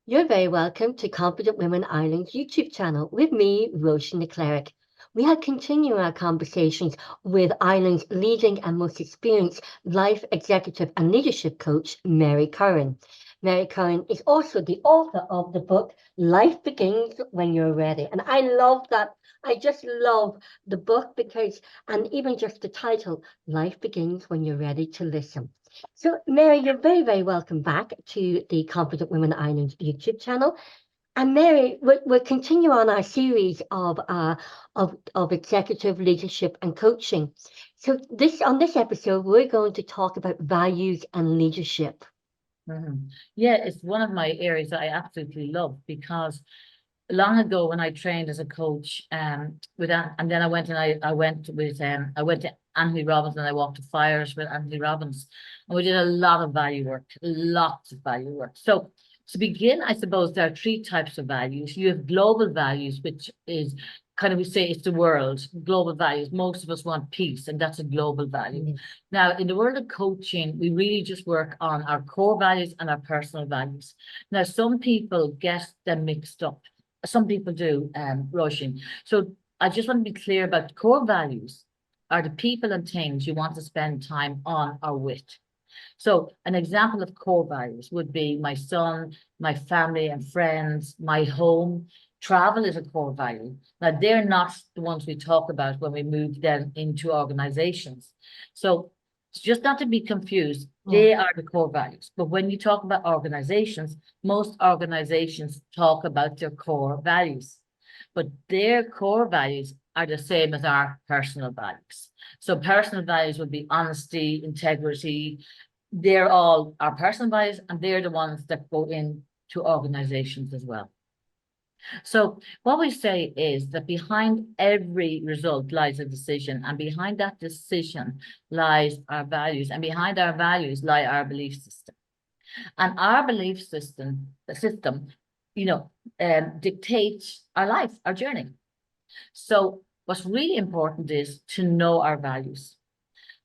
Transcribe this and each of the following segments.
You're very welcome to Confident Women Ireland's YouTube channel with me, Roisin the Cleric. We are continuing our conversations with Ireland's leading and most experienced life executive and leadership coach, Mary Curran. Mary Curran is also the author of the book Life Begins When You're Ready. And I love that. I just love the book because, and even just the title, Life Begins When You're Ready to Listen. So, Mary, you're very, very welcome back to the Confident Women Ireland YouTube channel. And Mary, we'll continue on our series of executive leadership and coaching. So, on this episode, we're going to talk about values and leadership. Yeah, it's one of my areas that I absolutely love because long ago when I trained as a coach, and then I went to Anthony Robbins and I walked to fires with Anthony Robbins, and we did a lot of value work, lots of value work. So to begin, I suppose there are three types of values. You have global values, which is kind of, we say it's the world, global values. Most of us want peace, and that's a global value. Mm-hmm. Now, in the world of coaching, we really just work on our core values and our personal values. Now, some people get them mixed up. Some people do, Roisin. So I just want to be clear about core values are the people and things you want to spend time on or with. So an example of core values would be my son, my family and friends, my home. Travel is a core value. Now, they're not the ones we talk about when we move them into organizations. So just not to be confused, they are the core values. But when you talk about organizations, most organizations talk about their core values, but their core values are the same as our personal values. So personal values would be honesty, integrity. They're all our personal values, and they're the ones that go into organizations as well. So what we say is that behind every result lies a decision, and behind that decision lies our values, and behind our values lie our belief system. And our belief system, dictates our life, our journey. So what's really important is to know our values.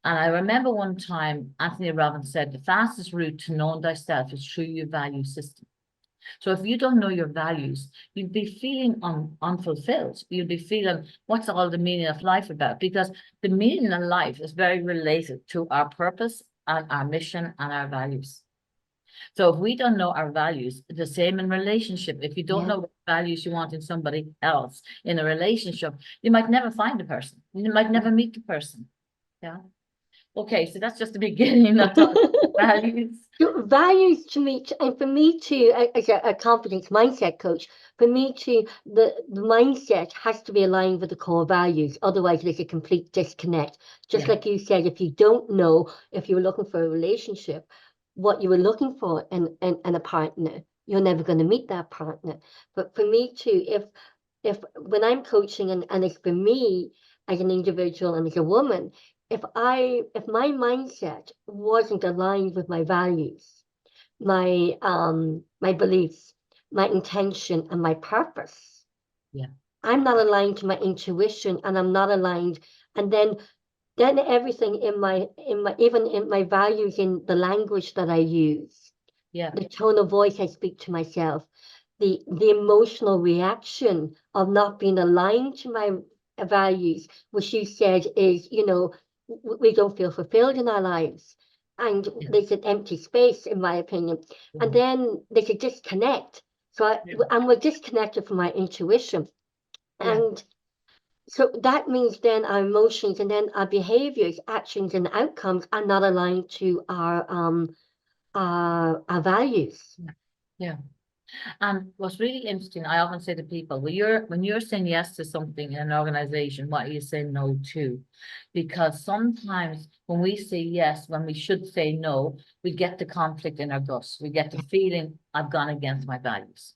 And I remember one time Anthony Robbins said, the fastest route to knowing thyself is through your value system. So if you don't know your values, you'll be feeling unfulfilled. You'll be feeling, what's all the meaning of life about? Because the meaning of life is very related to our purpose and our mission and our values. So if we don't know our values, the same in relationship. If you don't know what values you want in somebody else in a relationship, you might never find the person. You might never meet the person. Yeah. Okay, so that's just the beginning of values. Values to me, and for me too, as a confidence mindset coach, for me too, the mindset has to be aligned with the core values. Otherwise, there's a complete disconnect. Just like you said, if you don't know, if you were looking for a relationship, what you were looking for in a partner, you're never going to meet that partner. But for me too, if when I'm coaching and it's for me as an individual and as a woman, if my mindset wasn't aligned with my values, my beliefs, my intention and my purpose, I'm not aligned to my intuition, and I'm not aligned, and then everything in my even in my values, in the language that I use, the tone of voice I speak to myself, the emotional reaction of not being aligned to my values, which you said is, we don't feel fulfilled in our lives, and there's an empty space, in my opinion, and then there's a disconnect. So and we're disconnected from our intuition, and so that means then our emotions and then our behaviors, actions, and outcomes are not aligned to our values. Yeah. And what's really interesting, I often say to people, when you're saying yes to something in an organization, what are you saying no to? Because sometimes when we say yes, when we should say no, we get the conflict in our guts. We get the feeling, I've gone against my values.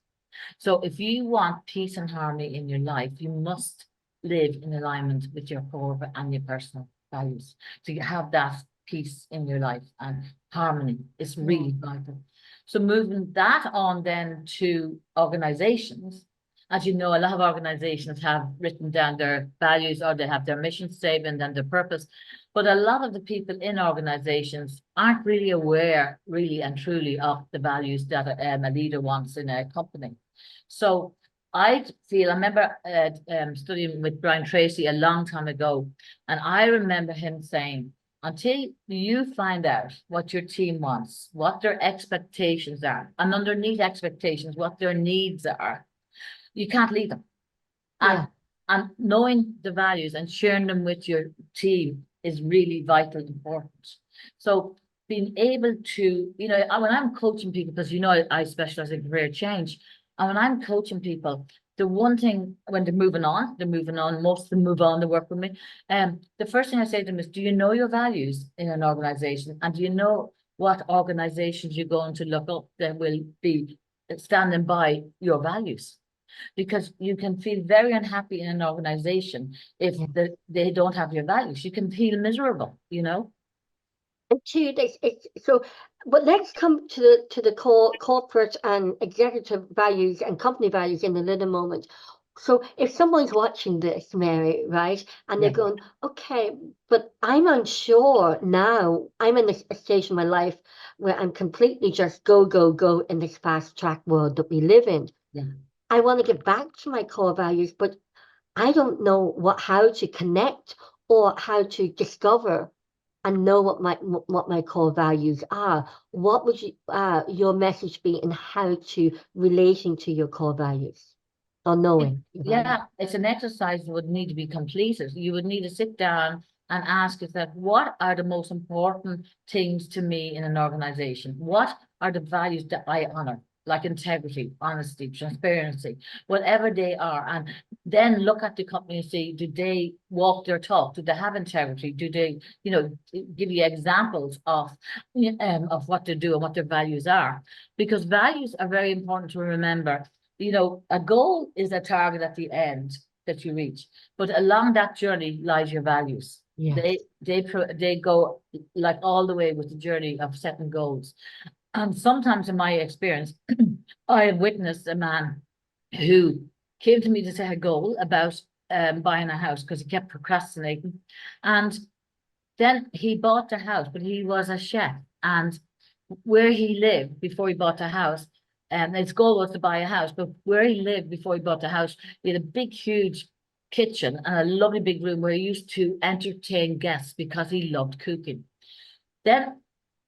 So if you want peace and harmony in your life, you must live in alignment with your core and your personal values. So you have that peace in your life, and harmony is really vital. So moving that on then to organizations, as you know, a lot of organizations have written down their values, or they have their mission statement and their purpose. But a lot of the people in organizations aren't really aware, really and truly, of the values that a leader wants in a company. So I remember studying with Brian Tracy a long time ago, and I remember him saying, until you find out what your team wants, what their expectations are, and underneath expectations, what their needs are, you can't lead them. Yeah. And knowing the values and sharing them with your team is really vital important. So being able to, when I'm coaching people, because I specialize in career change, and when I'm coaching people, the one thing when they're moving on, most of them move on to work with me. The first thing I say to them is, do you know your values in an organization? And do you know what organizations you're going to look up that will be standing by your values? Because you can feel very unhappy in an organization if they don't have your values. You can feel miserable, And two, so, but let's come to the core corporate and executive values and company values in a little moment. So if someone's watching this, Mary, right, and they're going, okay, but I'm unsure now. I'm in a stage in my life where I'm completely just go, go, go in this fast track world that we live in. Yeah. I want to get back to my core values, but I don't know how to connect or how to discover and know what my core values are. What would your message be in how to relating to your core values or knowing your values? It's an exercise that would need to be completed. You would need to sit down and ask yourself, what are the most important things to me in an organization? What are the values that I honor? Like integrity, honesty, transparency, whatever they are. And then look at the company and see, do they walk their talk? Do they have integrity? Do they, give you examples of what they do and what their values are? Because values are very important to remember. A goal is a target at the end that you reach, but along that journey lies your values. Yeah. They go like all the way with the journey of setting goals. And sometimes in my experience, I have witnessed a man who came to me to set a goal about buying a house because he kept procrastinating. And then he bought the house, but he was a chef. And where he lived before he bought the house, and his goal was to buy a house, but where he lived before he bought the house, he had a big, huge kitchen and a lovely big room where he used to entertain guests because he loved cooking. Then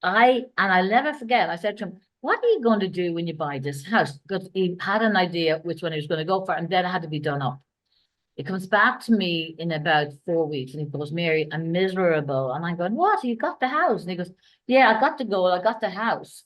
I'll never forget, I said to him, what are you going to do when you buy this house? Because he had an idea which one he was going to go for, and then it had to be done up. It comes back to me in about 4 weeks, and he goes, Mary, I'm miserable. And I'm going, what? You got the house? And he goes, yeah, I got the goal, I got the house,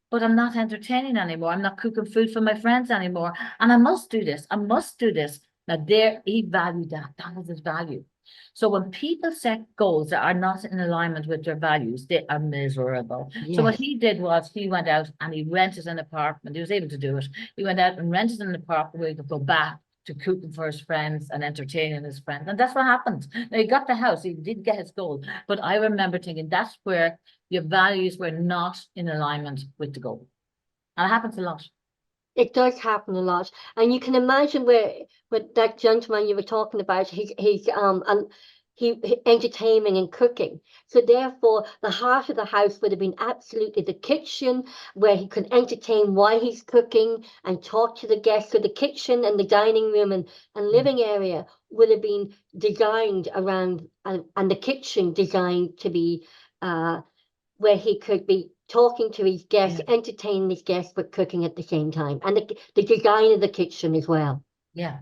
but I'm not entertaining anymore. I'm not cooking food for my friends anymore. And I must do this. I must do this. Now there, he valued that. That was his value. So when people set goals that are not in alignment with their values, they are miserable. Yes. So what he did was he went out and he rented an apartment. He was able to do it. He went out and rented an apartment where he could go back to cooking for his friends and entertaining his friends. And that's what happened. Now he got the house, he did get his goal. But I remember thinking that's where your values were not in alignment with the goal. And it happens a lot. It does happen a lot. And you can imagine where with that gentleman you were talking about, he's entertaining and cooking. So therefore, the heart of the house would have been absolutely the kitchen, where he could entertain while he's cooking and talk to the guests. So the kitchen and the dining room and living area would have been designed around, and the kitchen designed to be where he could be talking to his guests, entertaining his guests, but cooking at the same time. And the design of the kitchen as well. Yeah.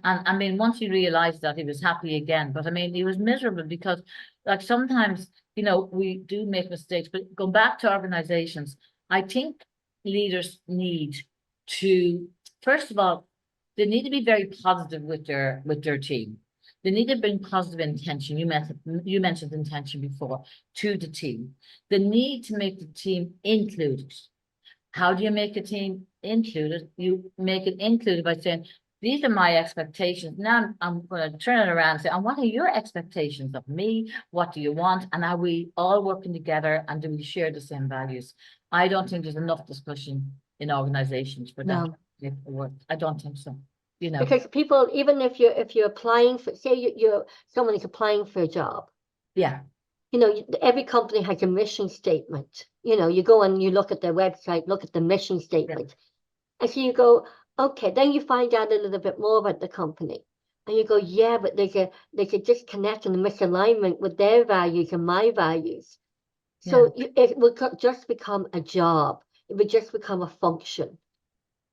And I mean, once he realized that, he was happy again. But I mean, he was miserable because, like, sometimes, we do make mistakes. But go back to organizations, I think leaders need to, first of all, they need to be very positive with their team. They need to bring positive intention. You mentioned intention before, to the team. They need to make the team included. How do you make a team included? You make it included by saying, these are my expectations. Now I'm going to turn it around and say, and what are your expectations of me? What do you want? And are we all working together, and do we share the same values? I don't think there's enough discussion in organizations for that. I don't think so. Because people, even if you're applying for, say someone is applying for a job. Yeah. you know, every company has a mission statement. You know, you go and you look at their website, look at the mission statement. And so you go, okay, then you find out a little bit more about the company. And you go, yeah, but there's a disconnect and a misalignment with their values and my values. Yeah. So it will just become a job. It would just become a function.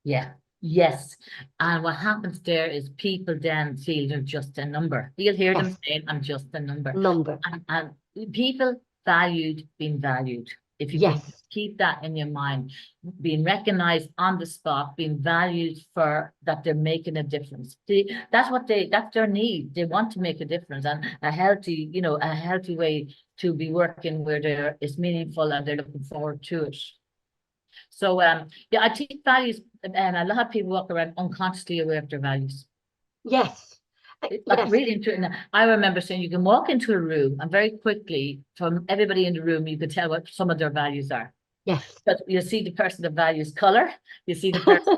Yeah. Yes. And what happens there is people then feel they're just a number. You'll hear them Yes, saying, I'm just a number. number. And people valued being valued. If you can Yes, keep that in your mind, being recognized on the spot, being valued for that they're making a difference. That's their need. They want to make a difference, and a healthy, a healthy way to be working where there is meaningful and they're looking forward to it. So yeah, I teach values, and a lot of people walk around unconsciously aware of their values. yes, Like yes, really important. I remember saying you can walk into a room and very quickly from everybody in the room, you can tell what some of their values are. yes. But you see the person that values color, you see the person,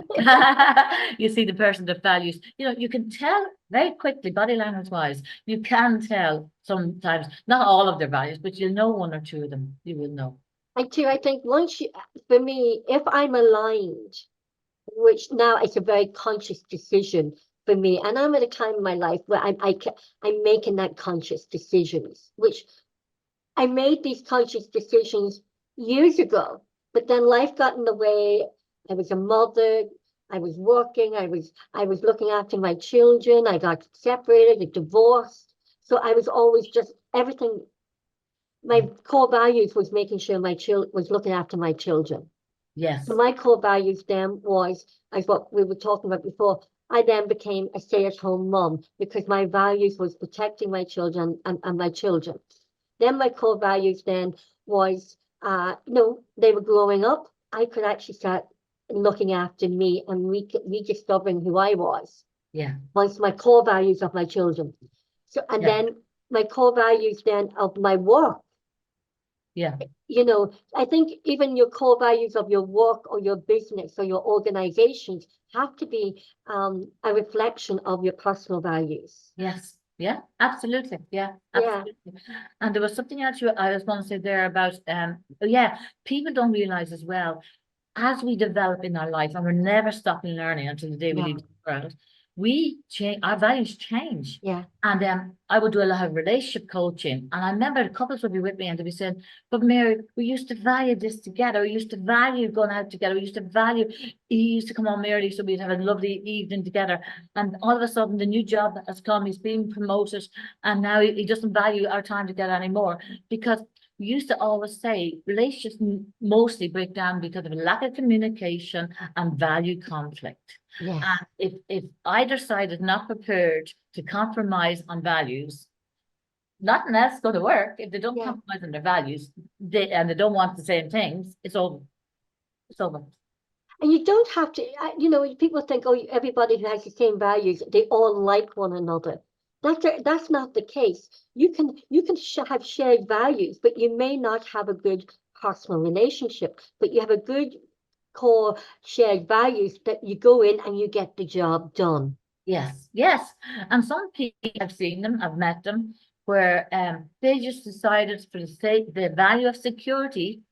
you see the person that values, you can tell very quickly, body language wise, you can tell sometimes, not all of their values, but you'll know one or two of them. You will know. I think once you, for me, if I'm aligned, which now it's a very conscious decision for me, and I'm at a time in my life where I'm making that conscious decisions, which I made these conscious decisions years ago, but then life got in the way. I was a mother. I was working. I was looking after my children. I got separated, a divorce. So I was always just everything. My core values was making sure my child was looking after my children. So Yes. my core values then was, as what we were talking about before, I then became a stay-at-home mom because my values was protecting my children and my children. Then my core values then was, they were growing up. I could actually start looking after me and rediscovering who I was. Yeah. Once my core values of my children. So, and Yeah. then my core values then of my work. Yeah. I think even your core values of your work or your business or your organizations have to be a reflection of your personal values. Yes. Yeah. Absolutely. Yeah. Yeah, Absolutely. And there was something else I was going to say there about yeah, people don't realize as well, as we develop in our life, and we're never stopping learning until the day we leave no, the world, we change, our values change. yeah, And I would do a lot of relationship coaching. And I remember the couples would be with me and they'd be saying, but Mary, we used to value this together. We used to value going out together. We used to value, he used to come home early, so we'd have a lovely evening together. And all of a sudden, the new job has come, he's being promoted, and now he doesn't value our time together anymore. Because we used to always say relationships mostly break down because of a lack of communication and value conflict. yes, And if either side is not prepared to compromise on values, nothing else is going to work. If they don't yeah. compromise on their values, and they don't want the same things, it's over. It's over. And you don't have to, people think, oh, everybody who has the same values, they all like one another. That's not the case. You can have shared values, but you may not have a good personal relationship, but you have a good core shared values that you go in and you get the job done. Yes, yes. And some people, I've seen them, I've met them, where they just decided for the sake, the value of security,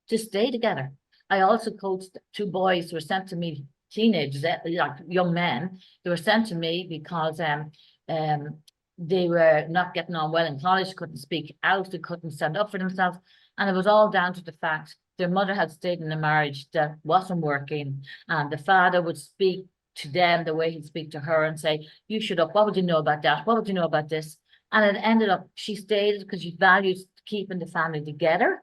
to stay together. I also coached two boys who were sent to me, teenagers, like young men. They were sent to me because they were not getting on well in college, couldn't speak out, they couldn't stand up for themselves. And it was all down to the fact their mother had stayed in a marriage that wasn't working, and the father would speak to them the way he'd speak to her and say, you should up, what would you know about that? What would you know about this? And it ended up, she stayed because she valued keeping the family together.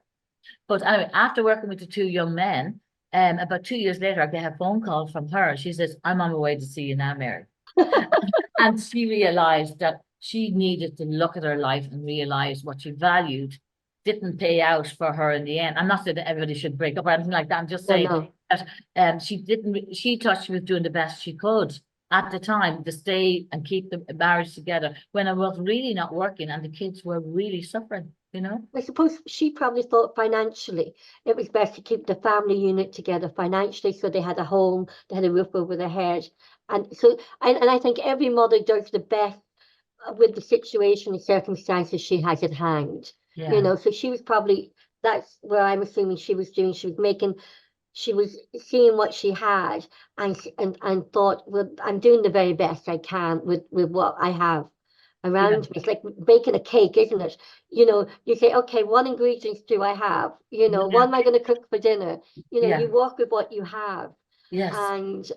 But anyway, after working with the two young men, about 2 years later, I get a phone call from her. She says, I'm on my way to see you now, Mary. And she realized that she needed to look at her life and realize what she valued didn't pay out for her in the end. I'm not saying that everybody should break up or anything like that. I'm just No, saying no. that she thought she was doing the best she could at the time to stay and keep the marriage together when it was really not working and the kids were really suffering, I suppose she probably thought financially it was best to keep the family unit together financially so they had a home, they had a roof over their head. And so, and I think every mother does the best with the situation and circumstances she has at hand. you know, so she was probably, that's where I'm assuming she was doing, she was seeing what she had and thought, well, I'm doing the very best I can with what I have around me. It's like baking a cake, isn't it? You know, you say, okay, what ingredients do I have? You know, what am I going to cook for dinner? You know, you work with what you have. Yes. And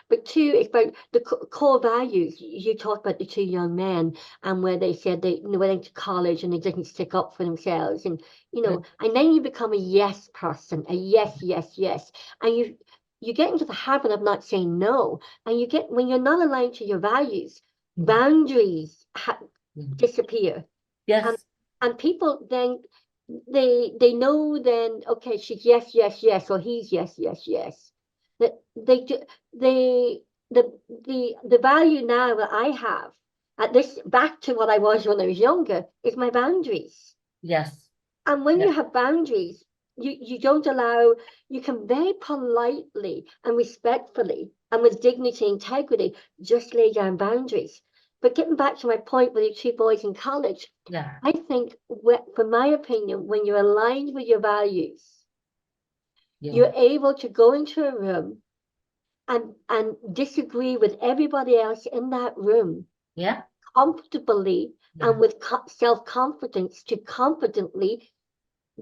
but two, it's about the core values. You talked about the two young men and where they said they went into college and they didn't stick up for themselves, and you know, and then you become a yes person, a yes, and you get into the habit of not saying no, and you get, when you're not aligned to your values, boundaries disappear. Yes. And people then they know then, okay, she's yes, or he's yes. That they do the value now that I have at this, back to what I was when I was younger, is my boundaries. Yes. And when you have boundaries, you don't allow, you can very politely and respectfully and with dignity and integrity just lay down boundaries. But getting back to my point with the two boys in college, I think, from my opinion, when you're aligned with your values, you're able to go into a room and disagree with everybody else in that room, comfortably and with self-confidence, to confidently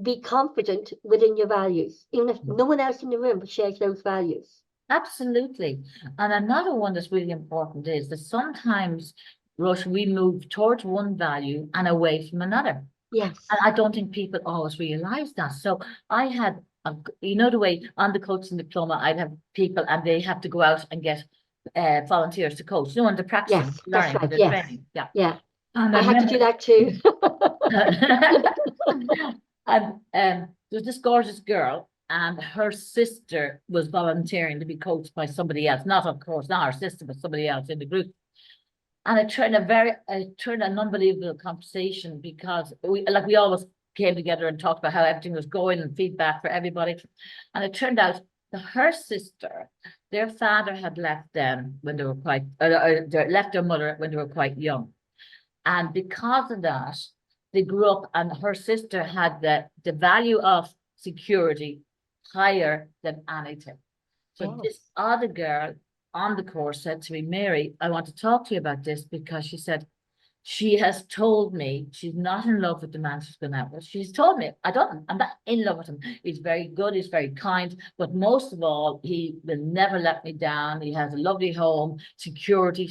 be confident within your values, even if no one else in the room shares those values. Absolutely. And another one that's really important is that sometimes, Rush, we move towards one value and away from another. Yes. And I don't think people always realize that. So I had, you know, the way on the coaching diploma, I'd have people and they have to go out and get volunteers to coach, you know, and they're practicing, learning, they're training. Yeah. And I had to do that too. And there's this gorgeous girl, and her sister was volunteering to be coached by somebody else, not, of course, not her sister, but somebody else in the group. And it turned an unbelievable conversation, because we always came together and talked about how everything was going and feedback for everybody. And it turned out that her sister, their father had left them when they were left their mother when they were quite young. And because of that, they grew up, and her sister had the value of security higher than anything. So this other girl on the course said to me, Mary, I want to talk to you about this, because she said, she has told me she's not in love with the man she's been out with. She's told me, I'm not in love with him. He's very good, he's very kind, but most of all, he will never let me down. He has a lovely home, security.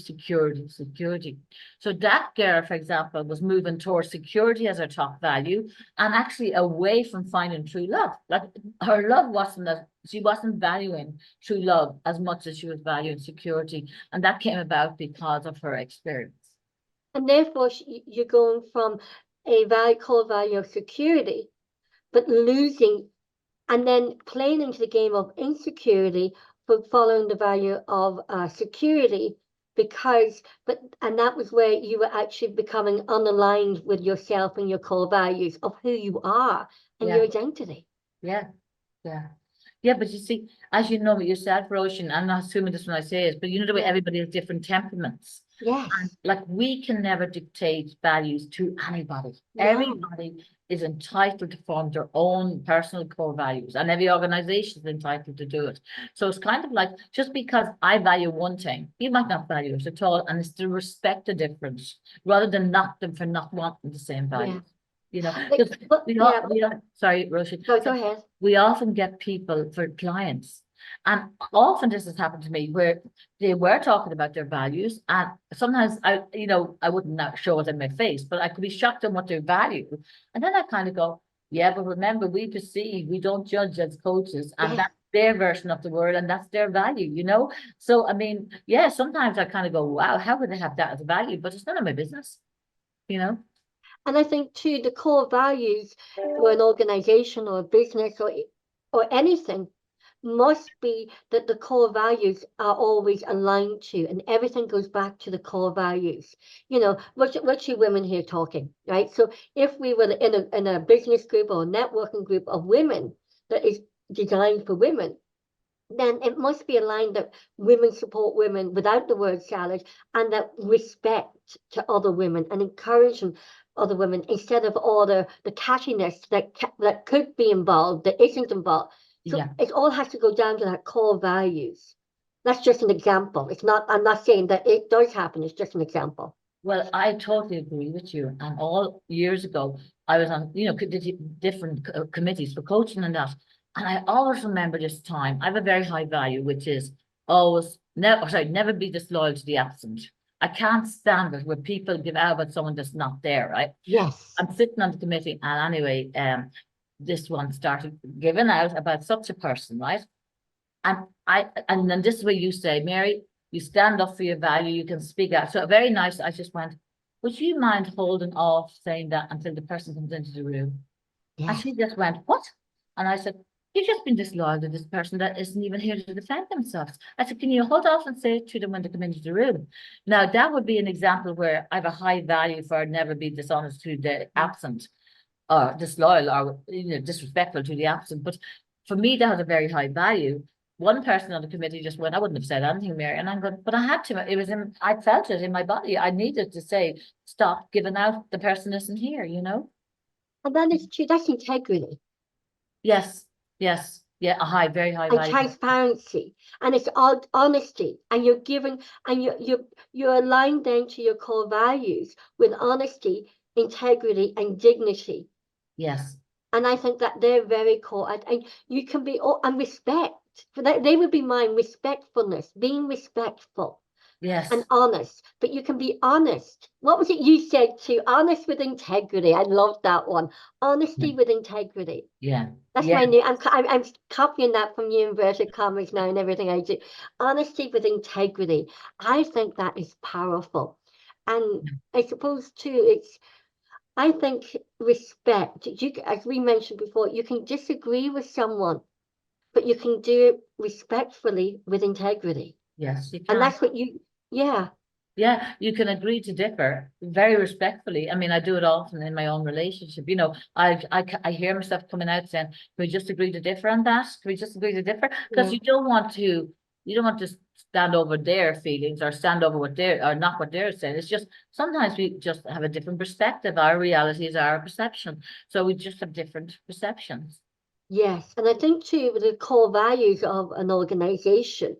So that girl, for example, was moving towards security as her top value, and actually away from finding true love. Like, her love she wasn't valuing true love as much as she was valuing security. And that came about because of her experience. And therefore, you're going from a core value of security, but losing, and then playing into the game of insecurity for following the value of security, and that was where you were actually becoming unaligned with yourself and your core values of who you are and your identity. Yeah, but you see, as you know yourself, Roshan, I'm not assuming this when I say it, but you know the way everybody has different temperaments. Yes. And like, we can never dictate values to anybody. No. Everybody is entitled to form their own personal core values, and every organization is entitled to do it. So it's kind of like, just because I value one thing, you might not value it at all, and it's to respect the difference rather than knock them for not wanting the same values. You know, sorry, Roshi. Go ahead. We often get people for clients, and often this has happened to me, where they were talking about their values, and sometimes I wouldn't show it in my face, but I could be shocked on what they value. And then I kind of go, yeah, but remember, we don't judge as coaches, and that's their version of the word, and that's their value, you know? So, I mean, yeah, sometimes I kind of go, wow, how would they have that as a value? But it's none of my business, you know? And I think too, the core values for an organization or a business or anything must be that the core values are always aligned to, and everything goes back to the core values. You know, we're two women here talking, right? So if we were in a business group or a networking group of women that is designed for women, then it must be aligned that women support women without the word salad, and that respect to other women and encouragement other women instead of all the cattiness that could be involved, that isn't involved. So Yeah. it all has to go down to that core values. That's just an example. It's not, I'm not saying that it does happen, it's just an example. Well, I totally agree with you. And all years ago, I was on, different committees for coaching and that. And I always remember this time. I have a very high value, which is always never be disloyal to the absent. I can't stand it where people give out about someone that's not there, right? Yes. I'm sitting on the committee, and anyway, this one started giving out about such a person, right? And then this is where you say, Mary, you stand up for your value, you can speak out. So very nice. I just went, would you mind holding off saying that until the person comes into the room? And Yes. she just went, what? And I said, you've just been disloyal to this person that isn't even here to defend themselves. I said, can you hold off and say it to them when they come into the room? Now, that would be an example where I have a high value for never be dishonest to the absent, or disloyal, or disrespectful to the absent. But for me, that has a very high value. One person on the committee just went, I wouldn't have said anything, Mary. And I'm going, but I had to. It was I felt it in my body. I needed to say, stop giving out. The person isn't here, And that is true. That's integrity. Yes, yes. Yeah, very high And value. transparency, and it's all honesty, and you're giving, and you're aligned then to your core values with honesty, integrity, and dignity. Yes. And I think that they're very core, and you can be, and respect. For that, they would be mine: respectfulness, being respectful. Yes. And honest, but you can be honest. What was it you said to honest with integrity? I love that one. Honesty with integrity. Yeah. That's Yeah. my new. I'm copying that from University College now and everything I do. Honesty with integrity. I think that is powerful, and I suppose too. I think respect. As we mentioned before, you can disagree with someone, but you can do it respectfully with integrity, Yes, you and can. that's what you. Yeah. Yeah, you can agree to differ very respectfully. I mean, I do it often in my own relationship. I hear myself coming out saying, "Can we just agree to differ on that? Can we just agree to differ?" Because Yeah. you don't want to stand over their feelings or stand over or not what they're saying. It's just sometimes we just have a different perspective. Our reality is our perception, so we just have different perceptions. Yes, and I think too the core values of an organization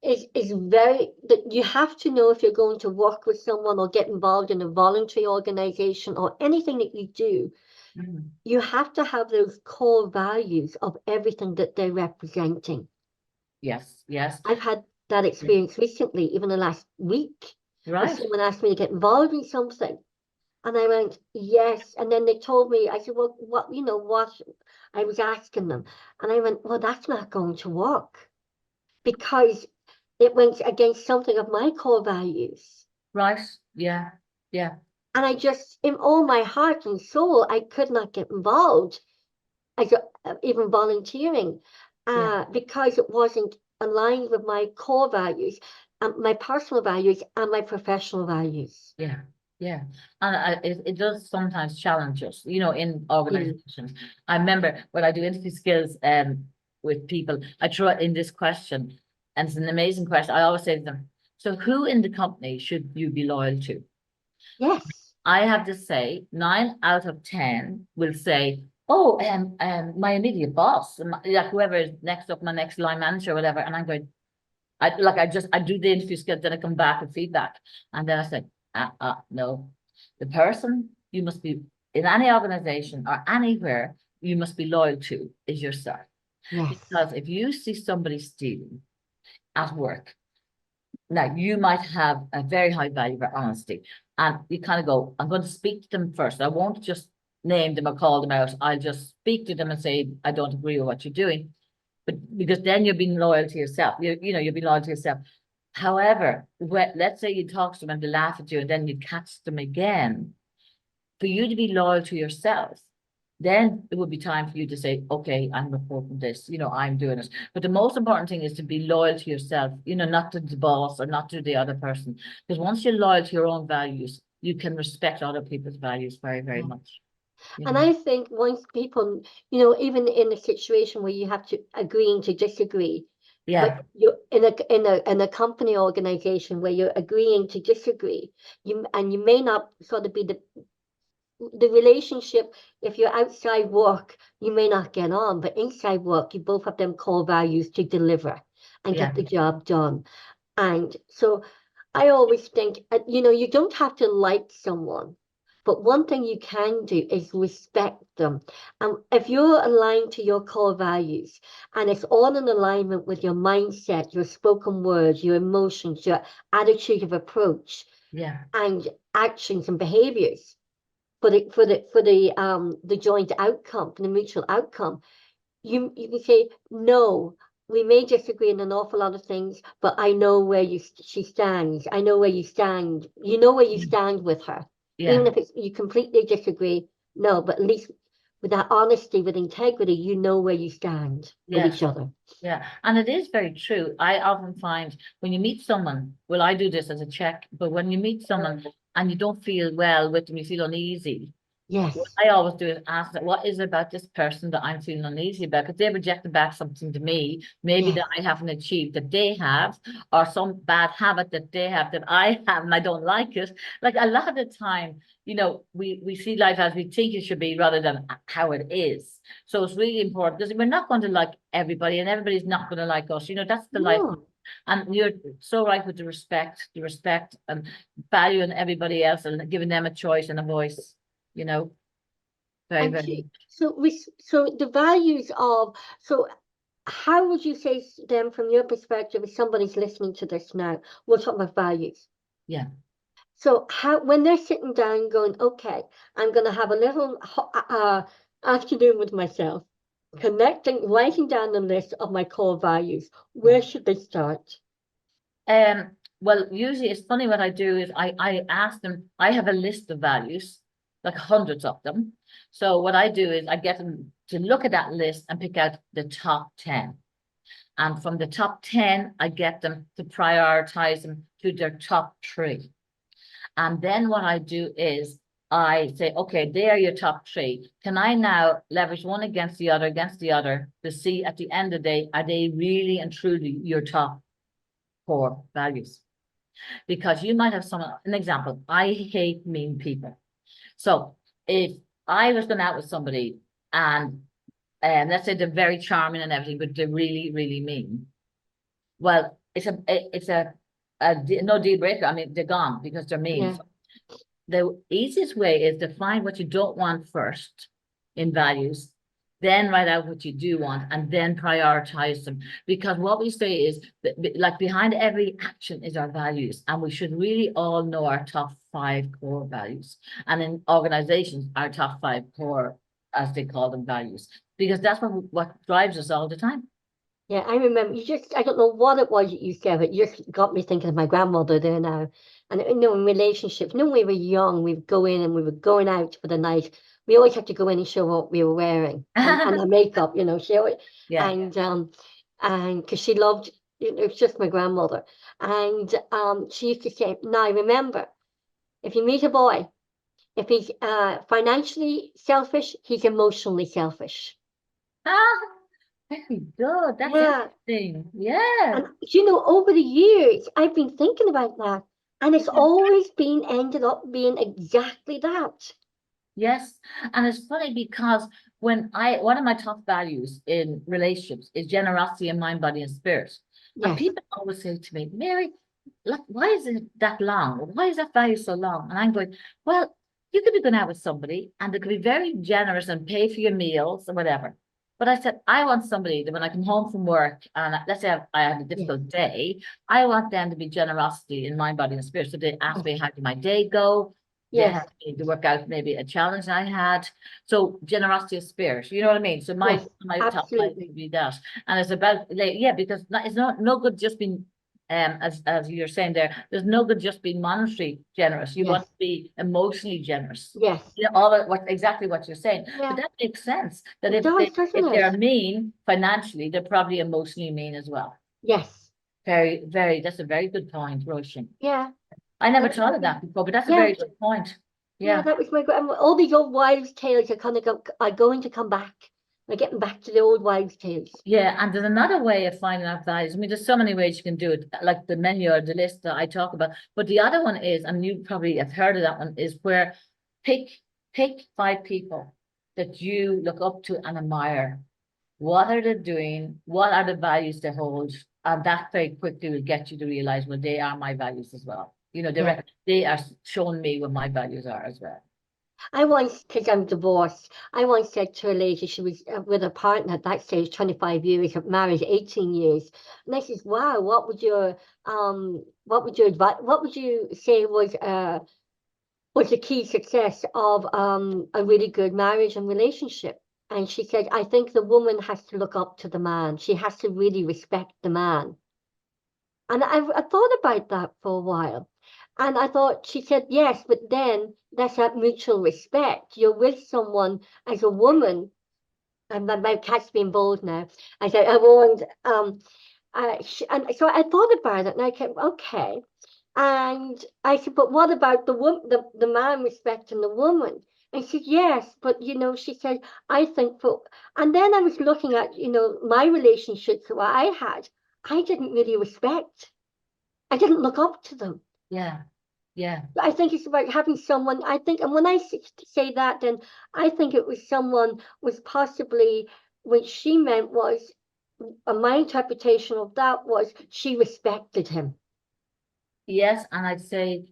is very that you have to know if you're going to work with someone or get involved in a voluntary organization or anything that you do, Mhm. you have to have those core values of everything that they're representing. Yes, yes, I've had that experience recently, even the last week, where right. someone asked me to get involved in something. And I went, yes. And then they told me, I said, well, what I was asking them. And I went, well, that's not going to work because it went against something of my core values. Right. Yeah. Yeah. And I just, in all my heart and soul, I could not get involved, as even volunteering, Yeah. because it wasn't aligned with my core values, my personal values, and my professional values. Yeah. Yeah. And it does sometimes challenge us, in Yeah. organizations. I remember when I do interview skills with people, I throw in this question, and it's an amazing question. I always say to them, so who in the company should you be loyal to? Yes. I have to say 9 out of 10 will say, oh, my immediate boss, like whoever is next up, my next line manager or whatever. And I'm going, I do the interview skills, then I come back with feedback. And then I say, no, the person you must be in any organization or anywhere you must be loyal to is yourself. Yes. Because if you see somebody stealing at work, now you might have a very high value for honesty. And you kind of go, I'm going to speak to them first. I won't just name them or call them out. I'll just speak to them and say, I don't agree with what you're doing. But because then you're being loyal to yourself. You'll be loyal to yourself. However, let's say you talk to them and they laugh at you and then you catch them again. For you to be loyal to yourself, then it would be time for you to say, okay, I'm reporting this, I'm doing it. But the most important thing is to be loyal to yourself, not to the boss or not to the other person. Because once you're loyal to your own values, you can respect other people's values very, very Yeah. much. And I think once people, even in a situation where you have to agreeing to disagree, but Yeah. you're in a company organization where you're agreeing to disagree, you may not sort of be the relationship, if you're outside work, you may not get on, but inside work, you both have them core values to deliver and Yeah, get the job done. And so I always think, you don't have to like someone, but one thing you can do is respect them. And if you're aligned to your core values and it's all in alignment with your mindset, your spoken words, your emotions, your attitude of approach, yeah, and actions and behaviors for the joint outcome, for the mutual outcome, you can say, no, we may disagree in an awful lot of things, but I know where she stands. I know where you stand. You know where you stand with her. Even yeah. if you completely disagree, no, but at least with that honesty, with integrity, you know where you stand with each Yes. other. Yeah, and it is very true. I often find when you meet someone, well, I do this as a check, but when you meet someone and you don't feel well with them, you feel uneasy. What Yes. I always do is ask that what is it about this person that I'm feeling uneasy about? Because they projected back something to me, maybe Yes. that I haven't achieved that they have, or some bad habit that they have that I have and I don't like it. Like a lot of the time, we see life as we think it should be rather than how it is. So it's really important because we're not going to like everybody and everybody's not going to like us. That's the life. No. And you're so right with the respect and valuing everybody else and giving them a choice and a voice, you know. Very, And very. so the values of so how would you say them from your perspective if somebody's listening to this now? We're talking about values. Yeah. So how when they're sitting down going, okay, I'm going to have a little afternoon with myself, writing down the list of my core values. Yeah. Where should they start? Well, usually it's funny what I do is I ask them, I have a list of values, like hundreds of them. So what I do is I get them to look at that list and pick out the top 10. And from the top 10, I get them to prioritize them to their top 3. And then what I do is I say, okay, they are your top 3. Can I now leverage one against the other to see at the end of the day, are they really and truly your top core values? Because you might have an example, I hate mean people. So if I was going out with somebody and let's say they're very charming and everything, but they're really, really mean. Well, it's a no deal breaker. I mean, they're gone because they're mean. Yeah. So the easiest way is to find what you don't want first in values, then write out what you do want, and then prioritize them. Because what we say is that, like, behind every action is our values, and we should really all know our top 5 core values. And in organizations, our top 5 core, as they call them, values, because that's what drives us all the time. Yeah, I remember I don't know what it was that you said, but you just got me thinking of my grandmother there now. And in relationships, when we were young, we'd go in and we were going out for the night. We always had to go in and show what we were wearing and our makeup, show it. Yeah. And because she loved, it's just my grandmother. And she used to say, now remember, if you meet a boy, if he's financially selfish, he's emotionally selfish. Ah, very good. That's Yeah. interesting. Yeah. And over the years, I've been thinking about that, and it's always been ended up being exactly that. Yes. And it's funny because one of my top values in relationships is generosity in mind, body, and spirit. And Yes, people always say to me, Mary, like, why is it that long? Why is that value so long? And I'm going, well, you could be going out with somebody and they could be very generous and pay for your meals or whatever. But I said, I want somebody that when I come home from work and let's say I had a yes, difficult day, I want them to be generosity in mind, body, and spirit. So they ask yes, me, how did my day go? They yes, helped me to work out maybe a challenge I had. So generosity of spirit, you know what I mean? So my yes, my top 5 absolutely. would be that. And it's about, like, yeah, because it's not no good just being as you're saying there's no good just being monetary generous. You want Yes, to be emotionally generous. yes, All of exactly what you're saying. But yeah, that makes sense. That it does, doesn't if it? they're mean financially, they're probably emotionally mean as well. Yes, Very, very, that's a very good point, Roshan. yeah, I never that, thought of that before, but that's a yeah, very good point. yeah. Yeah. That was my grandma. All these old wives' tales are are going to come back. We're getting back to the old wives' tales. Yeah, and there's another way of finding out values. I mean, there's so many ways you can do it, like the menu or the list that I talk about. But the other one is, and you probably have heard of that one, is where pick Pick 5 people that you look up to and admire. What are they doing? What are the values they hold? And that very quickly will get you to realize, well, they are my values as well. You know, Yeah. they are showing me what my values are as well. I once, because I'm divorced, I once said to a lady, she was with a partner at that stage, 25 years, married 18 years. And I says, wow, what would you advise, what would you say was the key success of a really good marriage and relationship? And she said, I think the woman has to look up to the man. She has to really respect the man. And I thought about that for a while. And I thought, she said, yes, but then that's that mutual respect. You're with someone as a woman, and my cat's being bold now. I said, I won't. And so I thought about it, and I kept, okay. And I said, but what about the man respecting the woman? And she said, yes, but she said, I think and then I was looking at, my relationships that I had, I didn't really respect. I didn't look up to them. Yeah. Yeah. I think it's about having someone, I think, and when I say that, then I think it was someone was possibly, what she meant was, my interpretation of that was she respected him. Yes, and I'd say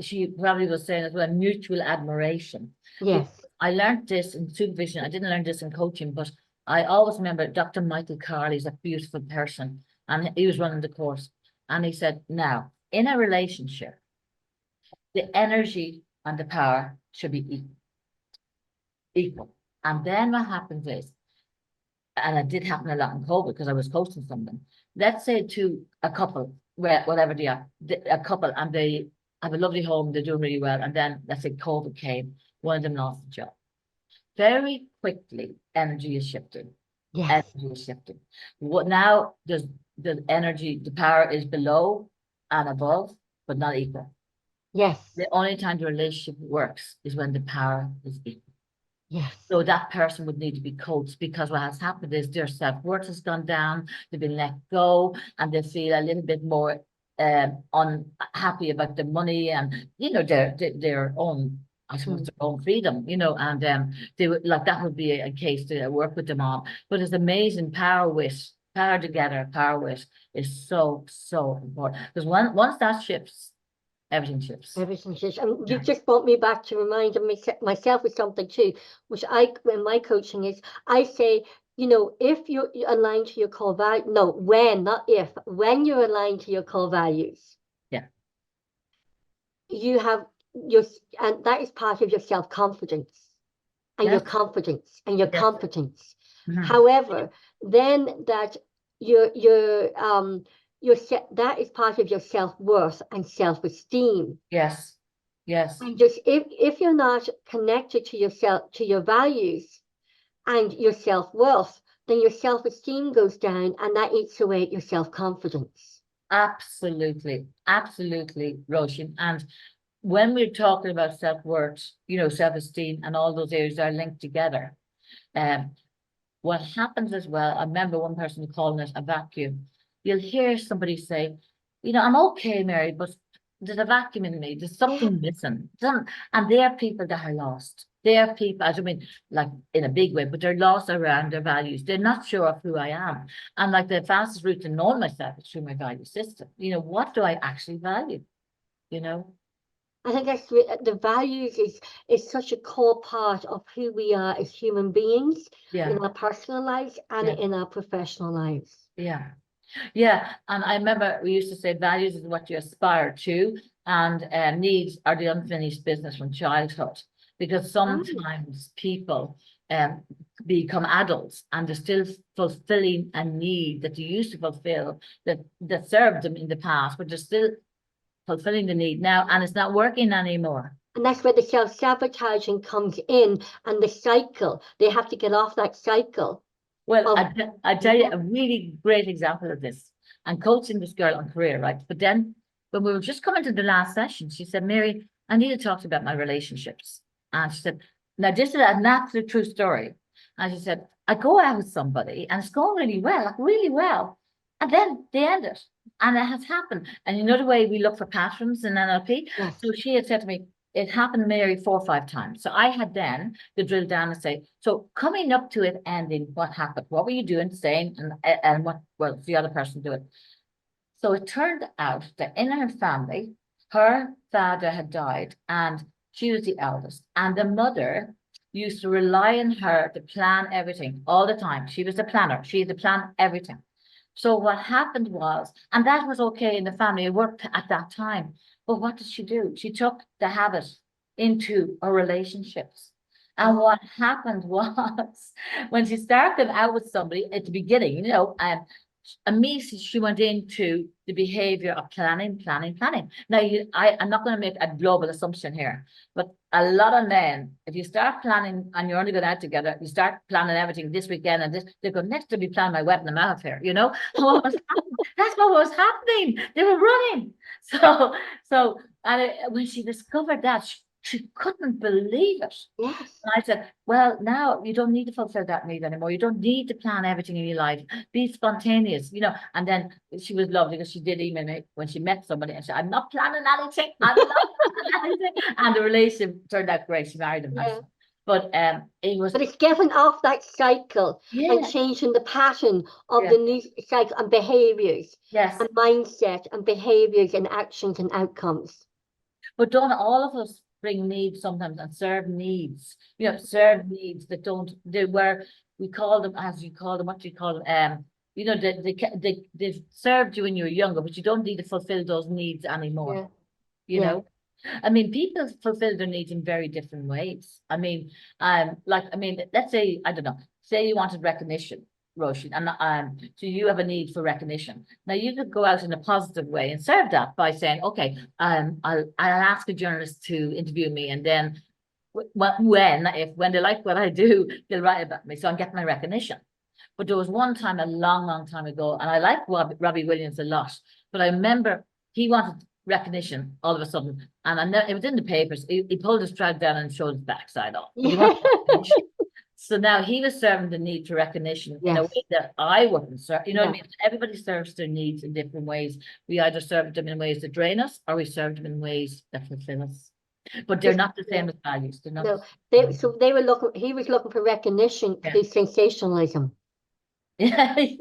she probably was saying as well, mutual admiration. Yes. I learned this in supervision. I didn't learn this in coaching, but I always remember Dr. Michael Carley's a beautiful person, and he was running the course. And he said, now, in a relationship, the energy and the power should be equal. And then what happens is, and it did happen a lot in COVID because I was coaching someone. Let's say to a couple, whatever they are, a couple, and they have a lovely home, they're doing really well, and then let's say COVID came, one of them lost the job. Very quickly, energy is shifting. Yes. Energy is shifting. What now? There's the energy, the power is below and above, but not equal. Yes. The only time the relationship works is when the power is equal. Yes. So that person would need to be coached, because what has happened is their self-worth has gone down, they've been let go, and they feel a little bit more unhappy about the money and their own, I suppose, their own freedom, and they would, like, that would be a case to work with them on. But it's amazing, power together, power with is so important, because once that shifts, everything shifts. Everything shifts. And you've just brought me back to remind myself of something too, which in my coaching is, I say, if you're aligned to your core value, no, when, not if, when you're aligned to your core values, yeah, you have and that is part of your self-confidence and your confidence and your competence. However, then that that is part of your self-worth and self-esteem. Yes. And just if you're not connected to yourself, to your values and your self-worth, then your self-esteem goes down, and that eats away at your self-confidence. Absolutely, Roshan. And when we're talking about self-worth, self-esteem and all those areas are linked together. What happens as well, I remember one person calling it a vacuum. You'll hear somebody say, I'm okay, Mary, but there's a vacuum in me. There's something missing. And they are people that are lost. They are people, I don't mean like in a big way, but they're lost around their values. They're not sure of who I am. And like the fastest route to knowing myself is through my value system. What do I actually value? I think that's the values is such a core part of who we are as human beings in our personal lives and in our professional lives. Yeah. And I remember we used to say values is what you aspire to, and needs are the unfinished business from childhood, because sometimes people become adults and they're still fulfilling a need that they used to fulfill that served them in the past, but they're still fulfilling the need now, and it's not working anymore. And that's where the self-sabotaging comes in, and the cycle. They have to get off that cycle. Well, I tell you a really great example of this. I'm coaching this girl on career, right? But then when we were just coming to the last session, she said, Mary, I need to talk about my relationships. And she said, now this is an absolute true story. And she said, I go out with somebody and it's going really well, like really well. And then they end it. And it has happened. And you know the way we look for patterns in NLP? Yes. So she had said to me, it happened maybe 4 or 5 times. So I had then to drill down and say, so coming up to it ending, what happened? What were you doing, saying, and what was the other person doing? So it turned out that in her family, her father had died and she was the eldest. And the mother used to rely on her to plan everything all the time. She was the planner. She had to plan everything. So what happened was, and that was okay in the family, it worked at that time. But what did she do? She took the habit into her relationships. And what happened was, when she started out with somebody at the beginning, immediately she went into the behavior of planning. Now, I'm not going to make a global assumption here, but a lot of men, if you start planning and you're only going out together, you start planning everything this weekend and this, they go, next to be planning my wedding, I'm out here, That's what was happening. They were running. When she discovered that, she couldn't believe it. Yes. And I said, well, now you don't need to fulfill that need anymore. You don't need to plan everything in your life. Be spontaneous, And then she was lovely because she did email me when she met somebody and said, I'm not planning anything. I'm not planning anything. And the relationship turned out great. She married him. Yeah. But it was. But it's getting off that cycle and changing the pattern of the new cycle and behaviors. Yes. And mindset and behaviors and actions and outcomes. But don't all of us bring needs sometimes and serve needs, serve needs that where we call them, as you call them, what do you call them? They served you when you were younger, but you don't need to fulfill those needs anymore. I mean, people fulfill their needs in very different ways. I mean, let's say, I don't know, say you wanted recognition, Roisin, and so you have a need for recognition. Now you could go out in a positive way and serve that by saying, okay, I'll ask a journalist to interview me, and then when they like what I do, they'll write about me, so I'm getting my recognition. But there was one time a long time ago, and I like Robbie Williams a lot, but I remember he wanted recognition all of a sudden, and I know it was in the papers. He pulled his strap down and showed his backside off. But he wanted recognition. So now he was serving the need for recognition in a way that I wouldn't serve. You know what I mean? Everybody serves their needs in different ways. We either serve them in ways that drain us, or we serve them in ways that fulfill us. But they're not the same as values. They're not. No, he was looking for recognition through sensationalism. And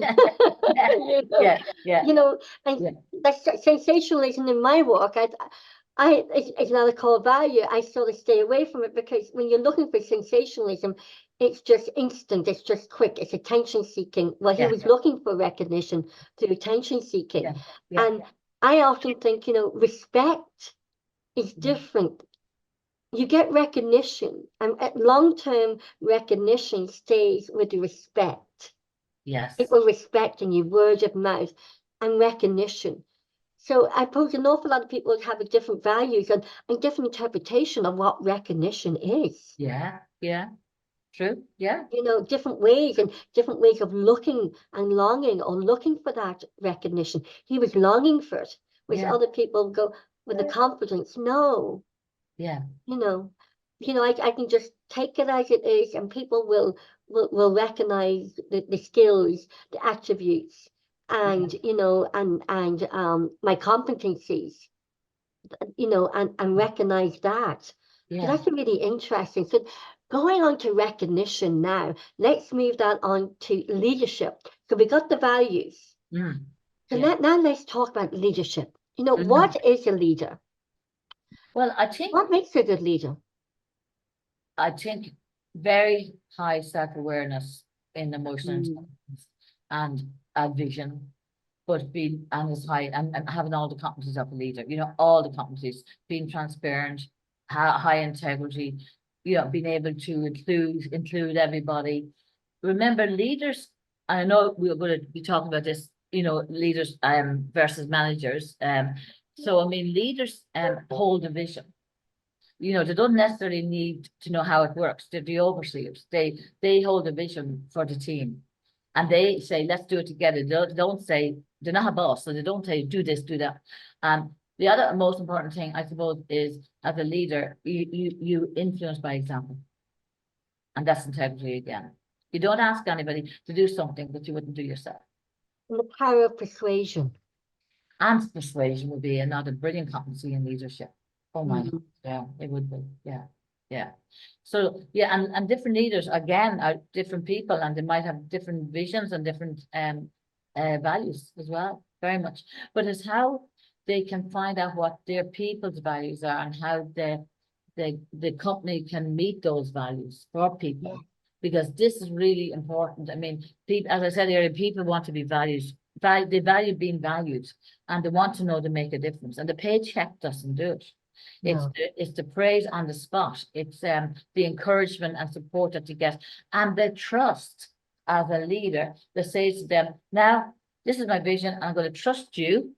that's sensationalism in my work. It's not a core value. I sort of stay away from it because when you're looking for sensationalism, it's just instant, it's just quick, it's attention seeking. Well, he was looking for recognition through attention seeking. And I often think, respect is different. You get recognition, and long-term recognition stays with the respect. Yes. People respecting you, word of mouth, and recognition. So I suppose an awful lot of people have a different values and different interpretation of what recognition is. Yeah. True. Yeah. Different ways of looking and longing or looking for that recognition. He was longing for it, which other people go with the confidence. No. Yeah. I can just take it as it is, and people will recognize the skills, the attributes, and my competencies, and recognize that. So that's really interesting. So going on to recognition now, let's move that on to leadership. So we got the values. So now let's talk about leadership. What is a leader? Well, I think what makes a good leader? I think very high self-awareness in emotional intelligence and a vision, but being as high and having all the competencies of a leader, all the competencies, being transparent, high integrity, being able to include everybody. Remember, leaders, I know we're going to be talking about this, leaders versus managers. So I mean, leaders hold a vision. They don't necessarily need to know how it works. They're the overseers. They hold a vision for the team, and they say, let's do it together. They don't say, they're not a boss, so they don't say, do this, do that. The other most important thing, I suppose, is as a leader, you influence by example. And that's integrity again. You don't ask anybody to do something that you wouldn't do yourself. And the power of persuasion. And persuasion would be another brilliant competency in leadership. Oh my, Mhm. yeah, it would be, yeah, yeah. So, yeah, and different leaders, again, are different people, and they might have different visions and different values as well, very much. But it's how they can find out what their people's values are and how the company can meet those values for Yeah. people. Because this is really important. I mean, people, as I said earlier, people want to be valued, they value being valued, and they want to know to make a difference. And the paycheck doesn't do it. No. It's the praise on the spot. It's the encouragement and support that you get, and the trust as a leader that says to them, now this is my vision. I'm going to trust you,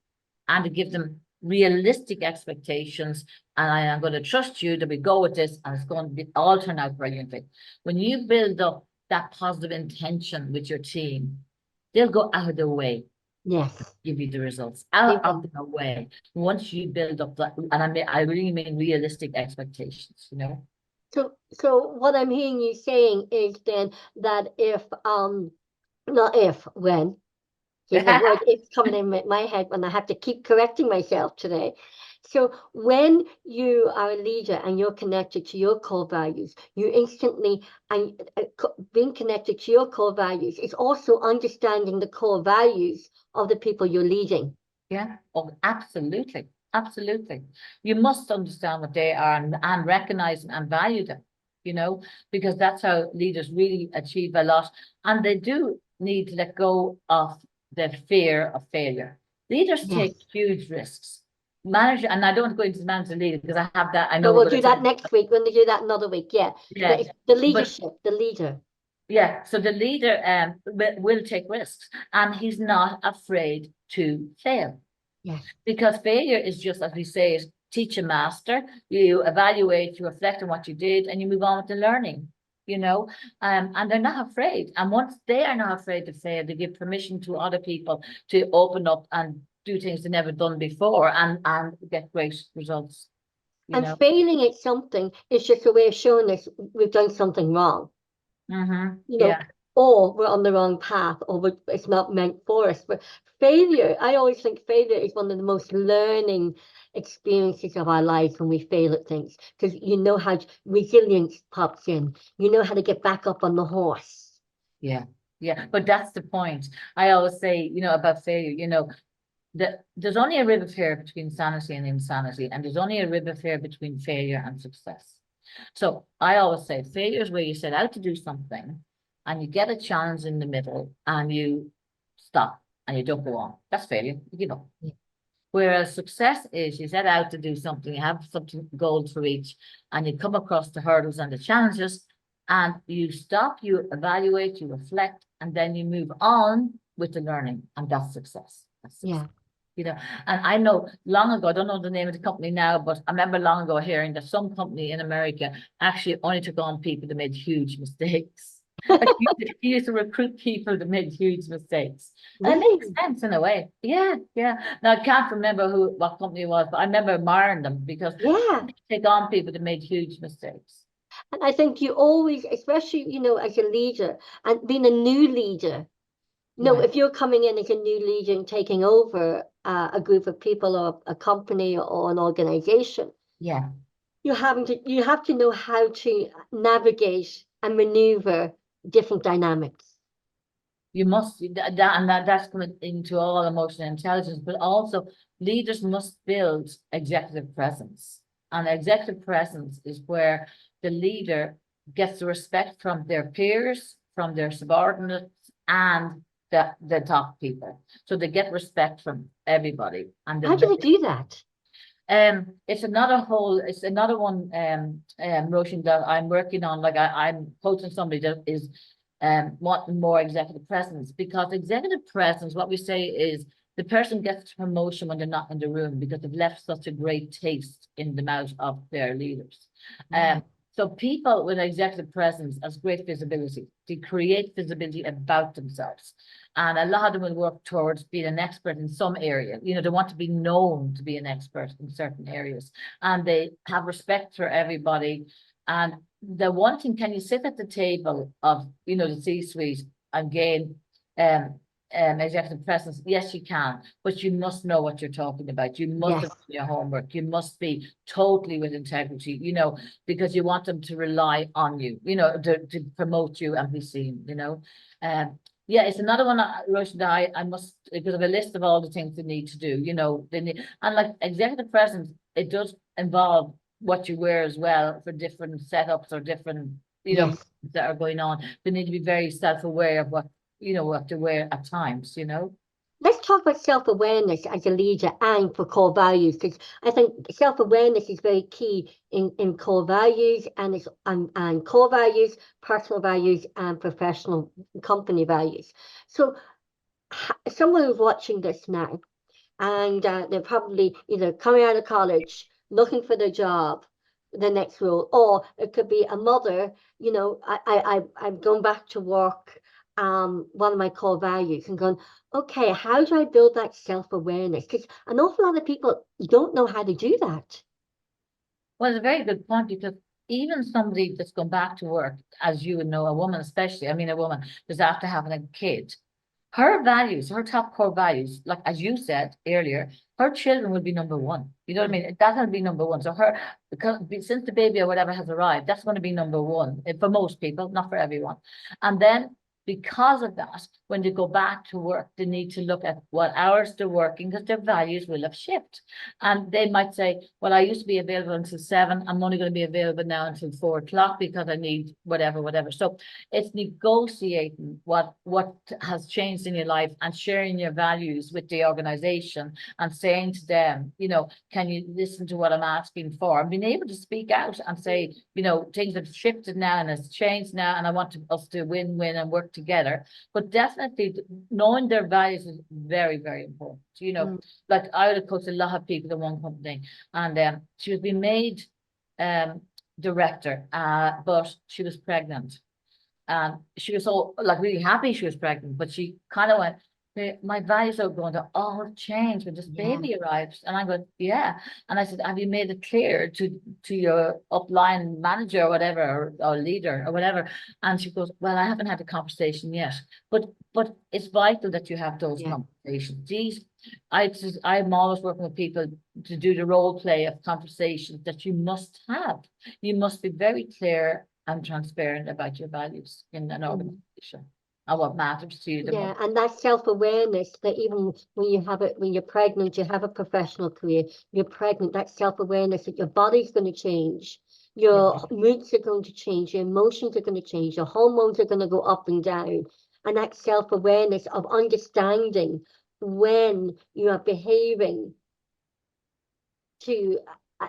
and to give them realistic expectations. And I am going to trust you that we go with this, and it's going to be all turn out brilliantly. When you build up that positive intention with your team, they'll go out of their way, Yes. give you the results They out of will. their way. Once you build up that, and I really mean realistic expectations, you know? So what I'm hearing you saying is then that if not if when, see the word is coming in my head when I have to keep correcting myself today. So when you are a leader and you're connected to your core values, you instantly, and being connected to your core values is also understanding the core values of the people you're leading. Yeah, oh, absolutely. Absolutely. You must understand what they are and recognize and value them, you know, because that's how leaders really achieve a lot. And they do need to let go of the fear of failure. Leaders Yes. take huge risks. Manager, and I don't want to go into manager leader because I have that. I know So we're we'll going do to that talk. next week. When we do that another week, yeah. But Yeah, it's the but leadership, the leader. yeah, so the leader will take risks, and he's not afraid to fail. Yes. Because failure is just, as we say, is teach a master. You evaluate, you reflect on what you did, and you move on with the learning, you know. And they're not afraid. And once they are not afraid to fail, they give permission to other people to open up and do things they've never done before and get great results, you And know. failing at something is just a way of showing us we've done something wrong. Mm-hmm. You know, Yeah. or we're on the wrong path, or it's not meant for us. But failure, I always think failure is one of the most learning experiences of our lives when we fail at things, because you know how resilience pops in, you know how to get back up on the horse. Yeah. Yeah. But that's the point. I always say, you know, about failure, you know, there's only a rib of hair between sanity and insanity, and there's only a rib of hair between failure and success. So I always say failure is where you set out to do something and you get a challenge in the middle and you stop and you don't go on. That's failure. You give up. Yeah. Whereas success is you set out to do something, you have something goal to reach, and you come across the hurdles and the challenges, and you stop, you evaluate, you reflect, and then you move on with the learning, and that's success. That's success. Yeah. You know, and I know long ago, I don't know the name of the company now, but I remember long ago hearing that some company in America actually only took on people that made huge mistakes. Like he used to recruit people that made huge mistakes. And it makes Really? sense in a way. Yeah, yeah. Now I can't remember what company it was, but I remember admiring them because Yeah. they take on people that made huge mistakes. And I think you always, especially, as a leader and being a new leader, no, Yeah, if you're coming in as a new leader and taking over a group of people or a company or an organization, yeah. you have to know how to navigate and maneuver different dynamics. You must that's coming into all emotional intelligence, but also leaders must build executive presence. And executive presence is where the leader gets the respect from their peers, from their subordinates, and the top people. So they get respect from everybody. And How do the they do that? it's another one, Roshan, that I'm working on. Like I'm coaching somebody that is wanting more executive presence, because executive presence, what we say is the person gets promotion when they're not in the room because they've left such a great taste in the mouth of their leaders. Yeah. So people with executive presence has great visibility. They create visibility about themselves. And a lot of them will work towards being an expert in some area. You know, they want to be known to be an expert in certain areas. And they have respect for everybody. And the one thing, can you sit at the table of, the C-suite and gain executive presence, yes, you can, but you must know what you're talking about. You must have Yes. done your homework. You must be totally with integrity, you know, because you want them to rely on you, you know, to promote you and be seen, you know. Yeah, it's another one, Roshan, that I must, because of a list of all the things they need to do, you know, they need, and like executive presence, it does involve what you wear as well for different setups or different, you know, Yes. that are going on. They need to be very self-aware of what, you know, what to wear at times, you know. Let's talk about self-awareness as a leader and for core values, because I think self-awareness is very key in core values and core values, personal values, and professional company values. So someone who's watching this now, and they're probably either coming out of college, looking for their job, the next role, or it could be a mother. You know, I'm going back to work. One of my core values, and going, okay, how do I build that self-awareness? Because an awful lot of people don't know how to do that. Well, it's a very good point, because even somebody that's gone back to work, as you would know, a woman especially, I mean, a woman that's after having a kid, her values, her top core values, like as you said earlier, her children will be number one. You know what I mean? That'll be number one. So her, because since the baby or whatever has arrived, that's going to be number one for most people, not for everyone. And then because of that, when they go back to work, they need to look at what hours they're working, because their values will have shifted. And they might say, well, I used to be available until 7. I'm only going to be available now until 4 o'clock because I need whatever, whatever. So it's negotiating what has changed in your life and sharing your values with the organization and saying to them, you know, can you listen to what I'm asking for? And being able to speak out and say, you know, things have shifted now and it's changed now, and I want us to win-win and work together. But definitely knowing their values is very, very important. You know, Mm. like I would have coached a lot of people in one company, and she was being made director, but she was pregnant. And she was so like really happy she was pregnant, but she kind of went, my values are going to all change when this Yeah. baby arrives. And I go, yeah. And I said, have you made it clear to your upline manager or whatever, or leader or whatever? And she goes, well, I haven't had a conversation yet. But it's vital that you have those Yeah. conversations. I'm always working with people to do the role play of conversations that you must have. You must be very clear and transparent about your values in an Mm. organization and what matters to you the Yeah, most. and that self-awareness that even when you have it, when you're pregnant, you have a professional career, you're pregnant, that self-awareness that your body's going to change, Yeah. your moods are going to change, your emotions are going to change, your hormones are going to go up and down. And that self-awareness of understanding when you are behaving to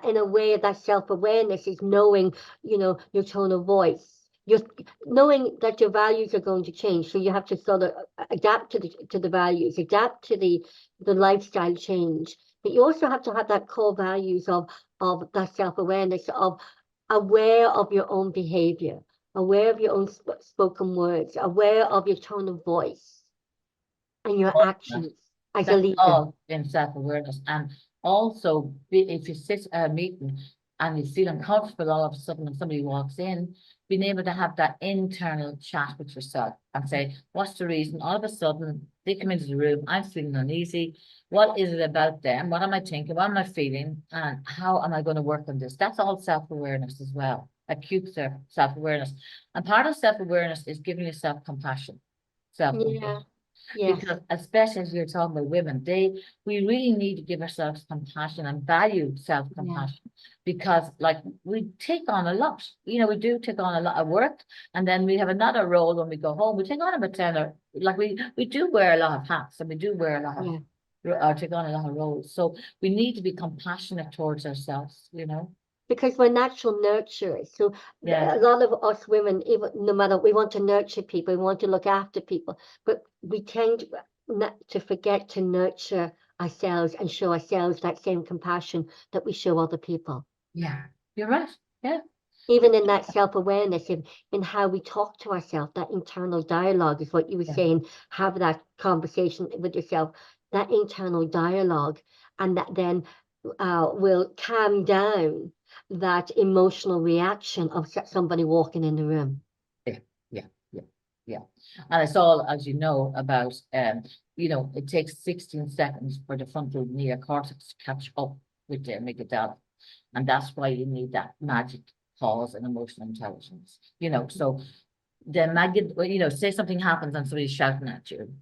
in a way that self-awareness is knowing, you know, your tone of voice. You're knowing that your values are going to change. So you have to sort of adapt to the values, adapt to the lifestyle change. But you also have to have that core values of that self-awareness of aware of your own behavior, aware of your own spoken words, aware of your tone of voice and your actions as a That's leader. all in self-awareness. And also, if you sit at a meeting and you feel uncomfortable all of a sudden when somebody walks in, being able to have that internal chat with yourself and say, what's the reason? All of a sudden, they come into the room, I'm feeling uneasy. What is it about them? What am I thinking? What am I feeling? And how am I going to work on this? That's all self-awareness as well, acute self-awareness. And part of self-awareness is giving yourself compassion, Yeah, self-compassion. yes, Because especially as you're talking about women, we really need to give ourselves compassion and value yeah. self-compassion, because like we take on a lot, you know, we do take on a lot of work, and then we have another role when we go home. We take on about 10, or like we do wear a lot of hats, and we do wear a lot of Yeah. or take on a lot of roles. So we need to be compassionate towards ourselves, you know. Because we're natural nurturers. So Yeah. a lot of us women, even no matter, we want to nurture people, we want to look after people, but we tend not to forget to nurture ourselves and show ourselves that same compassion that we show other people. Yeah, you're right. Yeah. Even in that self-awareness, in how we talk to ourselves, that internal dialogue is what you were Yeah. saying, have that conversation with yourself, that internal dialogue, and that then will calm down that emotional reaction of somebody walking in the room. Yeah, yeah, yeah. yeah. And it's all, as you know, about, it takes 16 seconds for the frontal neocortex to catch up with the amygdala. And that's why you need that magic pause and emotional intelligence, so the say something happens and somebody's shouting at you.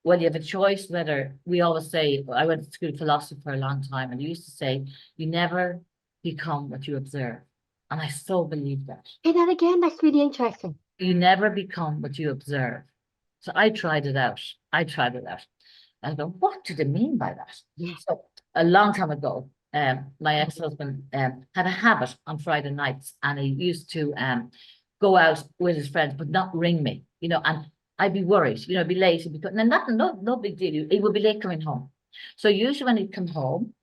Well, you have a choice whether, we always say, I went to school of philosophy for a long time, and they used to say, you never become what you observe. And I so believe that. Say that again, that's really interesting. You never become what you observe. So I tried it out. I go, what do they mean by that? Yeah. So a long time ago, my ex-husband had a habit on Friday nights, and he used to go out with his friends, but not ring me, and I'd be worried, be late, and no big deal. He would be late coming home. So usually when he'd come home,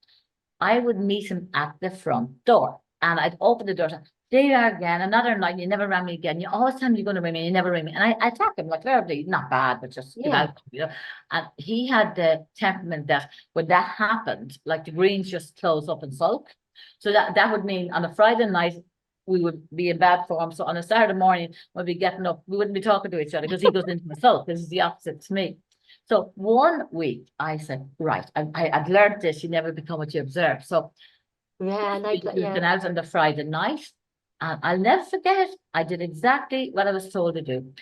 I would meet him at the front door, and I'd open the door and say, there you are again, another night, you never rang me again. You always tell me you're going to ring me, you never ring me. And I attack him like verbally, not bad, but just about, And he had the temperament that when that happened, like the greens just close up and sulk. So that would mean on a Friday night, we would be in bad form. So on a Saturday morning, we'd be getting up, we wouldn't be talking to each other because he goes into the sulk. This is the opposite to me. So one week I said, right, I'd learned this, you never become what you observe. So and we've been out on the Friday night, and I'll never forget, I did exactly what I was told to do.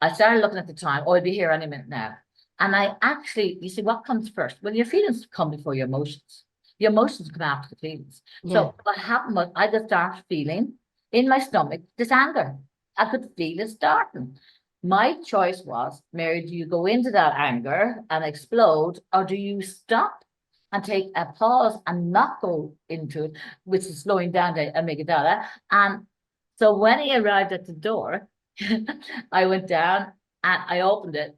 I started looking at the time, I'll be here any minute now. And I actually, you see, what comes first? Well, your feelings come before your emotions. Your emotions come after the feelings. So what happened was I just started feeling in my stomach this anger. I could feel it starting. My choice was, Mary, do you go into that anger and explode, or do you stop and take a pause and not go into it, which is slowing down the amygdala? And so when he arrived at the door, I went down and I opened it,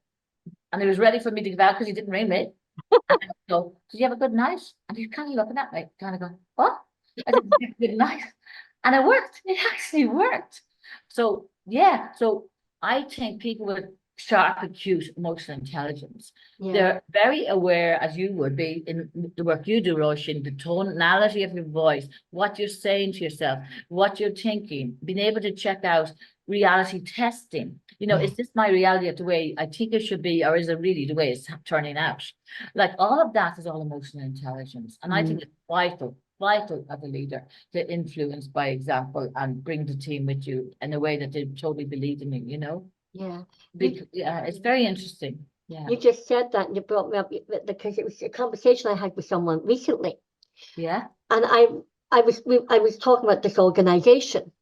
and he was ready for me to go out because he didn't ring me. And I go, did you have a good night? And he's kind of looking at me, kind of going, what? I said, good night. And it worked. It actually worked. So so I think people with sharp, acute emotional intelligence, they're very aware, as you would be in the work you do, Roisin, the tonality of your voice, what you're saying to yourself, what you're thinking, being able to check out reality testing. Is this my reality of the way I think it should be, or is it really the way it's turning out? Like all of that is all emotional intelligence. And I think it's vital as a leader to influence by example and bring the team with you in a way that they totally believe in you. It's very interesting. You just said that, and you brought me up because it was a conversation I had with someone recently. And I was talking about this organization,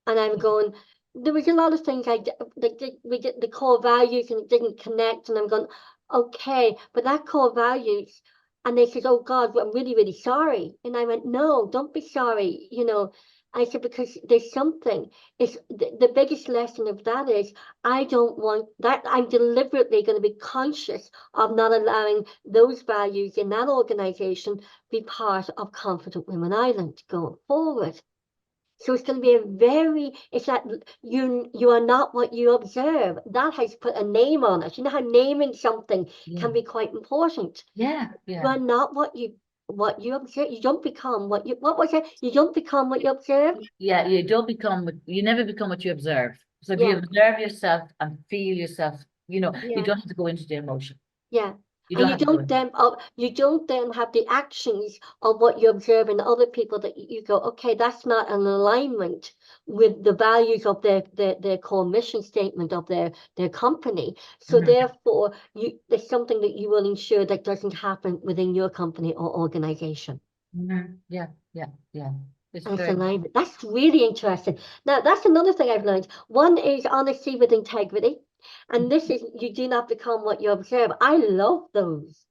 and I'm going, there was a lot of things we did the core values, and it didn't connect, and I'm going, okay, but that core values. And they said, oh God, I'm really, really sorry. And I went, no, don't be sorry. I said, because there's something. It's the biggest lesson of that is I don't want that. I'm deliberately going to be conscious of not allowing those values in that organization be part of Confident Women Ireland going forward. So it's going to be it's that you are not what you observe. That has put a name on it. You know how naming something can be quite important. You are not what you observe. You don't become what was it? You don't become what you observe. You never become what you observe. So if you observe yourself and feel yourself, you don't have to go into the emotion. You don't then have the actions of what you observe in other people that you go, okay, that's not an alignment with the values of their core mission statement of their company. So therefore, there's something that you will ensure that doesn't happen within your company or organization. It's alignment. That's really interesting. Now, that's another thing I've learned. One is honesty with integrity. And this is, you do not become what you observe. I love those.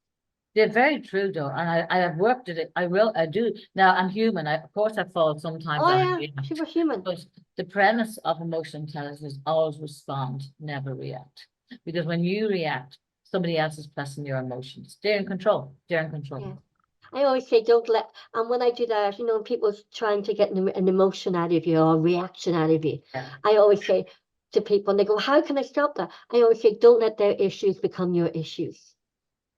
They're very true, though, and I have worked at it. I do. Now, I'm human. Of course, I fall sometimes. Super human. But the premise of emotional intelligence is always respond, never react. Because when you react, somebody else is pressing your emotions. They're in control. I always say, don't let, and when I do that, people's trying to get an emotion out of you or a reaction out of you. I always say to people, and they go, how can I stop that? I always say, don't let their issues become your issues.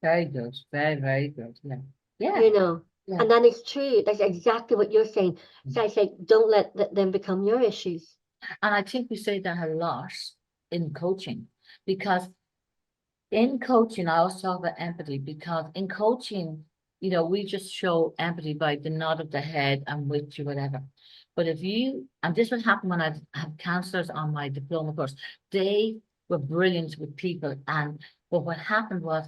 Very good. Very, very good. And that is true. That's exactly what you're saying. So I say, don't let them become your issues. And I think we say that a lot in coaching, because in coaching, I always talk about empathy, because in coaching, you know, we just show empathy by the nod of the head and with you, whatever. But if you, and this would happen when I had counselors on my diploma course, they were brilliant with people. But what happened was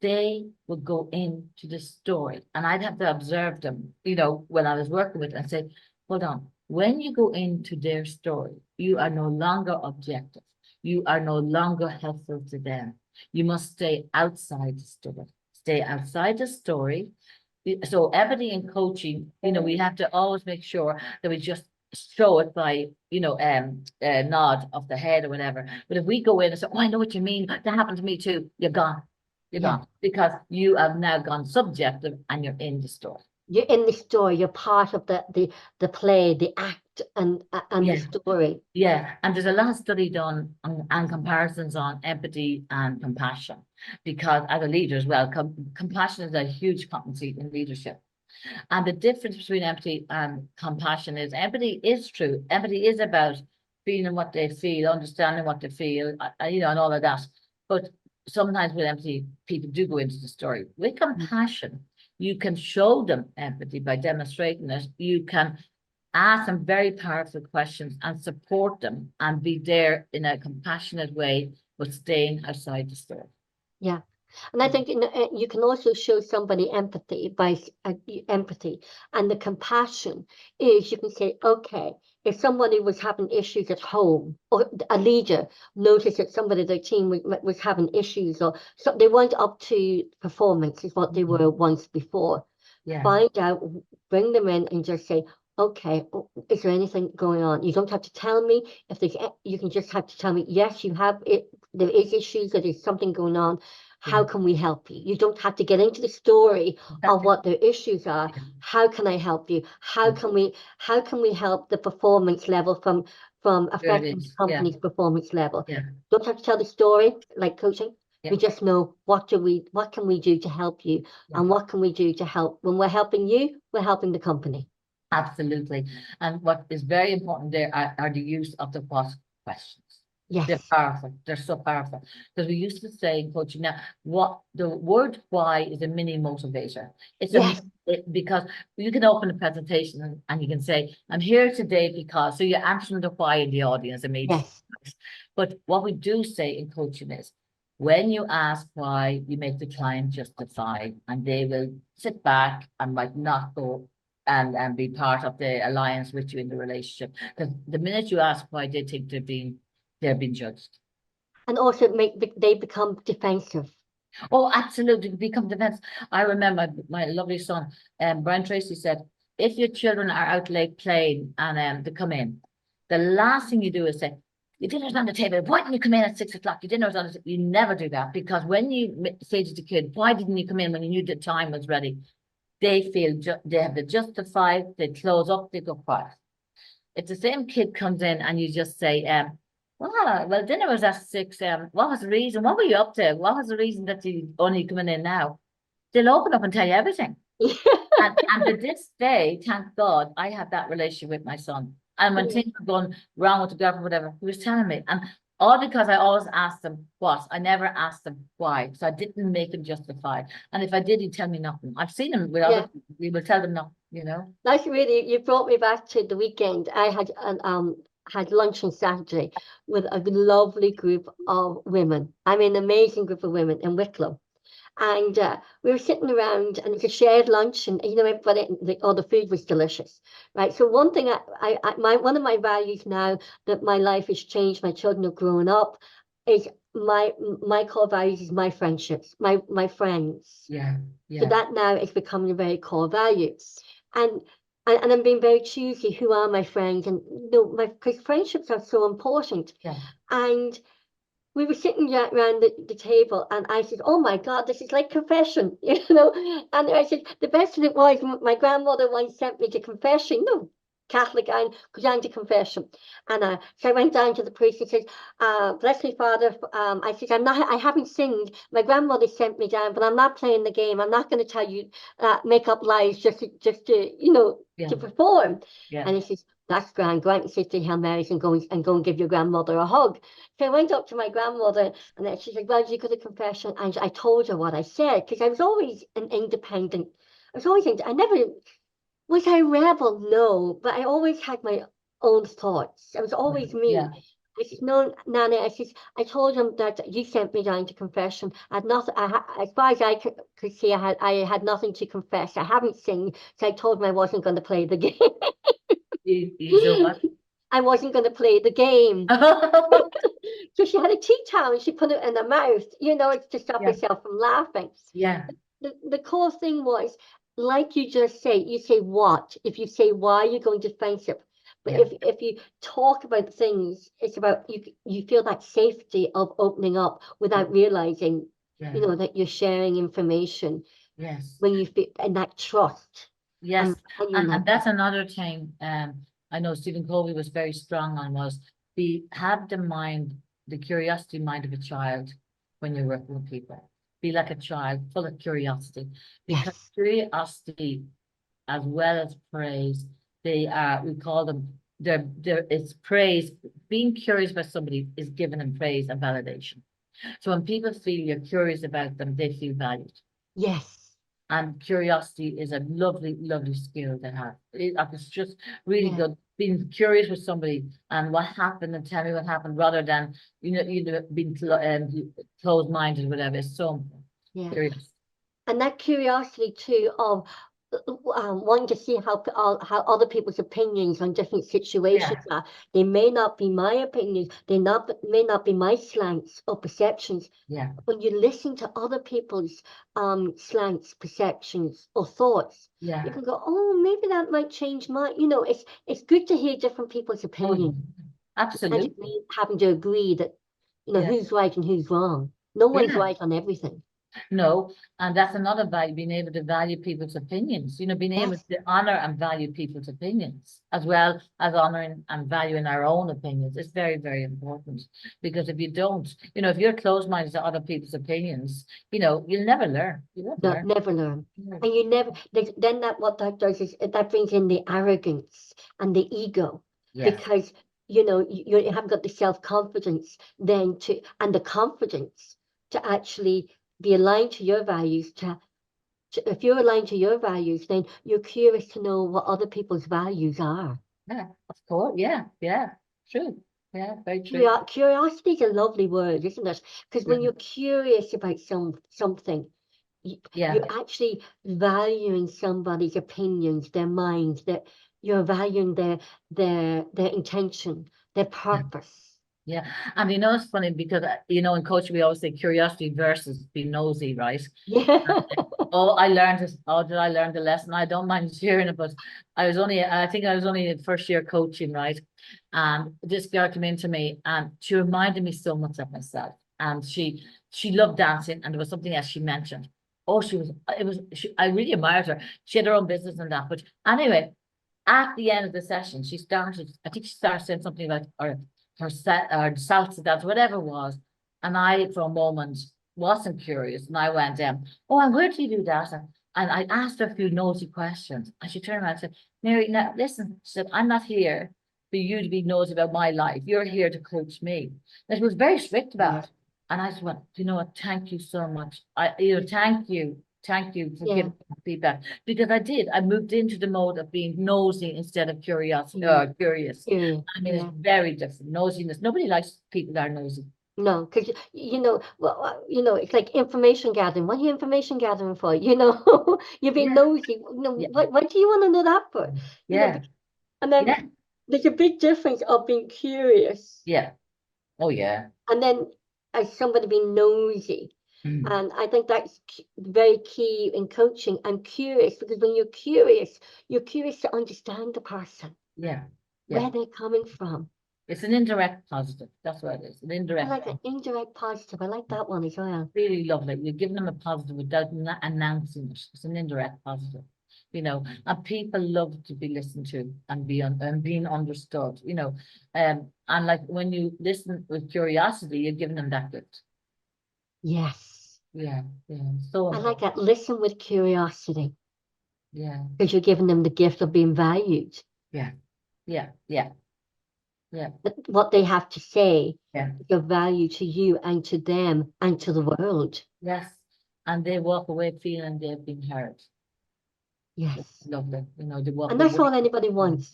they would go into the story and I'd have to observe them, you know, when I was working with them and say, hold on, when you go into their story, you are no longer objective. You are no longer helpful to them. You must stay outside the story. Stay outside the story. So empathy and coaching, you know, we have to always make sure that we just show it by, you know, a nod of the head or whatever. But if we go in and say, oh, I know what you mean, that happened to me too, you're gone. You're Yeah. gone. Because you have now gone subjective and you're in the story. You're in the story, you're part of the play, the act, and Yeah. the story. Yeah, and there's a lot of study done on and comparisons on empathy and compassion, because as a leader as well, compassion is a huge competency in leadership. And the difference between empathy and compassion is empathy is true. Empathy is about feeling what they feel, understanding what they feel, you know, and all of that. But sometimes with empathy, people do go into the story. With compassion, you can show them empathy by demonstrating it. You can ask them very powerful questions and support them and be there in a compassionate way, but staying outside the story. Yeah. And I think you can also show somebody empathy by empathy, and the compassion is you can say, okay, if somebody was having issues at home, or a leader noticed that somebody their team was having issues, or so they weren't up to performance is what they were once before. Yeah. Find out, bring them in, and just say, okay, is there anything going on? You don't have to tell me if there's. You can just have to tell me, yes, you have it. There is issues. There is something going on. How can we help you? You don't have to get into the story of what their issues are. How can I help you? How can we help the performance level from affecting the company's performance level? Don't have to tell the story like coaching. We just know what can we do to help you, and what can we do to help. When we're helping you, we're helping the company. Absolutely. And what is very important there are the use of the what questions. Yes. They're powerful. They're so powerful. Because we used to say in coaching now, what the word why is a mini motivator. It's because you can open a presentation and you can say, I'm here today because, so you're answering the why in the audience immediately. Yes. But what we do say in coaching is, when you ask why, you make the client justify, and they will sit back and might not go and be part of the alliance with you in the relationship. Because the minute you ask why, they think they're being judged. And also they become defensive. Oh, absolutely, become defensive. I remember my lovely son, Brian Tracy said, if your children are out late playing and they come in, the last thing you do is say, your dinner's on the table. Why didn't you come in at 6 o'clock? Your dinner's on the table. You never do that, because when you say to the kid, why didn't you come in when you knew the time was ready? They feel they have to justify, they close up, they go quiet. If the same kid comes in and you just say, well, dinner was at 6, what was the reason? What were you up to? What was the reason that you only coming in now? They'll open up and tell you everything. and to this day, thank God, I have that relationship with my son. And when things were going wrong with the girlfriend, whatever, he was telling me. And all because I always asked them what. I never asked them why. So I didn't make him justify. And if I did, he'd tell me nothing. I've seen him with other people. We will tell them nothing, you know. That's really, you brought me back to the weekend. I had lunch on Saturday with a lovely group of women. I mean, an amazing group of women in Wicklow. And we were sitting around, and it's a shared lunch, and you know, everybody, all the food was delicious, right? So one thing, one of my values now that my life has changed, my children have grown up, is my core values is my friendships, my friends. Yeah. So that now is becoming a very core value, and I'm being very choosy. Who are my friends? And you know, because friendships are so important. And we were sitting around the table, and I said, oh my God, this is like confession, you know. And I said, the best of it was, my grandmother once sent me to confession, no, Catholic, and go down to confession. And so I went down to the priest and said, bless me, Father. I said, I haven't sinned. My grandmother sent me down, but I'm not playing the game. I'm not going to tell you, make up lies just to you know, to perform. And he says, that's grand. Go out and say three Hail Marys and go and give your grandmother a hug. So I went up to my grandmother, and then she said, well, did you go to confession? And I told her what I said, because I was always an independent. I never, was I a rebel? No, but I always had my own thoughts. I was always me. Yeah. I said, no, Nana, I told him that you sent me down to confession. I had nothing, as far as I could see, I had nothing to confess. I haven't sinned, so I told him I wasn't going to play the game. You so what? I wasn't going to play the game. So she had a tea towel and she put it in her mouth, it's to stop Yeah. herself from laughing. Yeah. The core thing was, like you just say, you say what. If you say why, you're going defensive. But Yeah. if you talk about things, it's about you feel that safety of opening up without realizing, Yeah. that you're sharing information Yes. when you feel, and that trust. Yes. And And that's another thing. I know Stephen Covey was very strong on was have the curiosity mind of a child when you're working with people. Be like a child, full of curiosity. Because yes, curiosity, as well as praise, we call them, it's praise. Being curious about somebody is giving them praise and validation. So when people feel you're curious about them, they feel valued. yes, And curiosity is a lovely, lovely skill to have. It's just really yeah, good being curious with somebody and what happened and tell me what happened rather than being closed-minded or whatever. It's so yeah. curious. And that curiosity too of wanting to see how other people's opinions on different situations Yeah, are. They may not be my opinions. May not be my slants or perceptions. yeah, When you listen to other people's slants, perceptions, or thoughts, you yeah. can go, oh, maybe that might change my. It's good to hear different people's Oh, yeah. opinions and to Absolutely. be having to agree that Yeah, who's right and who's wrong. No one's yeah. right on everything. No, and that's another value, being able to value people's opinions, being able Yes, to honor and value people's opinions, as well as honoring and valuing our own opinions. It's very, very important. Because if you don't, if you're closed-minded to other people's opinions, you'll never learn. You won't no, learn. never learn. No. And you never, then what that does is that brings in the arrogance and the ego, Yes, because, you haven't got the self-confidence and the confidence to actually be aligned to your values. If you're aligned to your values, then you're curious to know what other people's values are. yeah, of course. Yeah, yeah, true. Yeah, very true. Curiosity is a lovely word, isn't it? Because Yeah, when you're curious about something, yeah, you're actually valuing somebody's opinions, their minds, you're valuing their intention, their yeah. purpose. Yeah, and it's funny because in coaching we always say curiosity versus being nosy, right? Yeah. Oh, I learned this. Oh, did I learn the lesson? I don't mind sharing it, but I think I was only in first year coaching, right? And this girl came into me and she reminded me so much of myself. And she loved dancing, and there was something else she mentioned. Oh, I really admired her. She had her own business and that. But anyway, at the end of the session, I think she started saying something about her set or salsa dance, whatever it was. And I, for a moment, wasn't curious. And I went, oh, and where do you do that? And I asked her a few nosy questions. And she turned around and said, Mary, now listen, she said, I'm not here for you to be nosy about my life. You're here to coach me. And she was very strict about Yeah. it. And I just went, you know what, thank you so much. Thank you. Thank you for Yeah. giving me feedback. Because I did. I moved into the mode of being nosy instead of curious. Curious. Yeah. I mean, it's Yeah. very different. Nosiness. Nobody likes people that are nosy. No, because well, it's like information gathering. What are you information gathering for? You're being Yeah, nosy. yeah, What do you want to know that for? yeah, And then yeah, there's a big difference of being curious yeah. Oh, yeah. and then as somebody being nosy. Mm. And I think that's very key in coaching. I'm curious because when you're curious to understand the person, Yeah, where yeah. they're coming from. It's an indirect positive. That's what it is. An I indirect like an positive. indirect positive. I like that one as well. Really lovely. You're giving them a positive without announcing it. It's an indirect positive. And people love to be listened to and being understood. And like when you listen with curiosity, you're giving them that gift. Yes. Yeah, yeah. So I like important. that. Listen with curiosity Yeah, because you're giving them the gift of being valued. yeah. Yeah, yeah, what they have to say yeah, is of value to you and to them and to the world. yes. And they walk away feeling they've been heard. That's Yes. lovely. You know, they walk And that's away. all anybody wants.